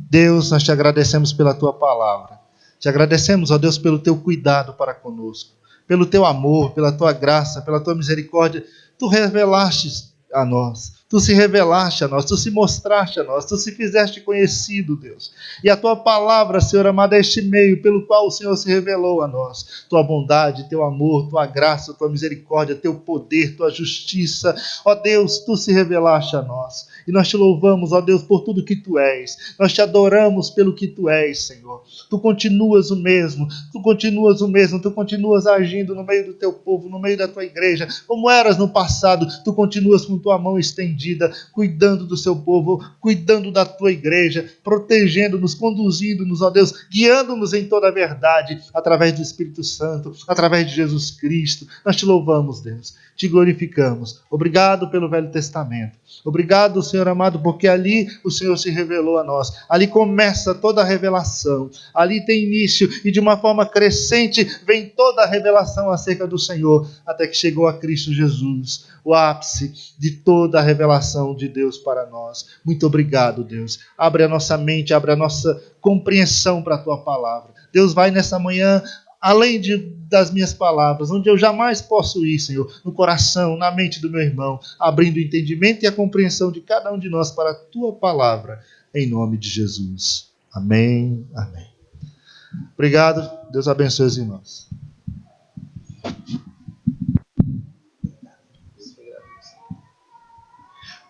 Speaker 1: Deus, nós te agradecemos pela tua palavra. Te agradecemos, ó Deus, pelo teu cuidado para conosco, pelo teu amor, pela tua graça, pela tua misericórdia. Tu revelaste a nós. Tu se revelaste a nós, tu se mostraste a nós, tu se fizeste conhecido, Deus. E a tua palavra, Senhor amado, é este meio pelo qual o Senhor se revelou a nós. Tua bondade, teu amor, tua graça, tua misericórdia, teu poder, tua justiça. Ó Deus, tu se revelaste a nós. E nós te louvamos, ó Deus, por tudo que tu és. Nós te adoramos pelo que tu és, Senhor. Tu continuas o mesmo, tu continuas agindo no meio do teu povo, no meio da tua igreja. Como eras no passado, tu continuas com tua mão estendida. medida, cuidando do seu povo, cuidando da tua igreja, protegendo-nos, conduzindo-nos, ó Deus, guiando-nos em toda a verdade, através do Espírito Santo, através de Jesus Cristo. Nós te louvamos, Deus, te glorificamos. Obrigado pelo Velho Testamento. Obrigado, Senhor amado, porque ali o Senhor se revelou a nós. Ali começa toda a revelação. Ali tem início e de uma forma crescente vem toda a revelação acerca do Senhor, até que chegou a Cristo Jesus, o ápice de toda a revelação de Deus para nós. Muito obrigado, Deus. Abre a nossa mente, abre a nossa compreensão para a tua palavra. Deus, vai nessa manhã além das minhas palavras, onde eu jamais posso ir, Senhor, no coração, na mente do meu irmão, abrindo o entendimento e a compreensão de cada um de nós para a tua palavra, em nome de Jesus. Amém, amém. Obrigado, Deus abençoe os irmãos.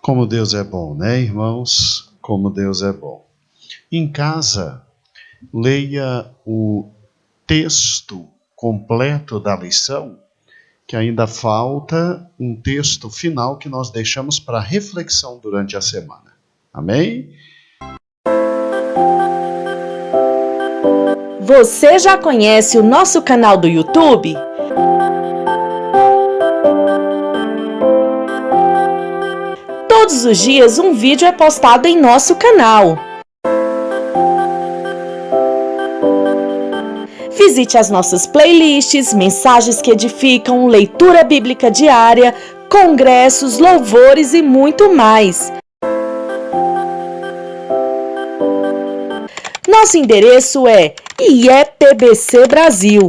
Speaker 2: Como Deus é bom, né, irmãos? Como Deus é bom. Em casa, leia o texto completo da lição, que ainda falta um texto final que nós deixamos para reflexão durante a semana. Amém?
Speaker 3: Você já conhece o nosso canal do YouTube? Todos os dias um vídeo é postado em nosso canal. Visite as nossas playlists, mensagens que edificam, leitura bíblica diária, congressos, louvores e muito mais. Nosso endereço é IEPBC Brasil.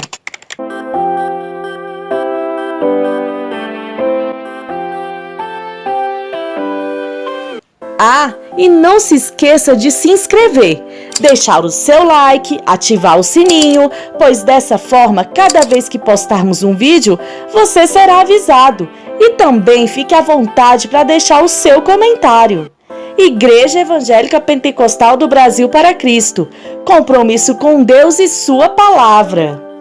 Speaker 3: Ah, e não se esqueça de se inscrever, deixar o seu like, ativar o sininho, pois dessa forma, cada vez que postarmos um vídeo, você será avisado. E também fique à vontade para deixar o seu comentário. Igreja Evangélica Pentecostal do Brasil para Cristo. Compromisso com Deus e sua palavra.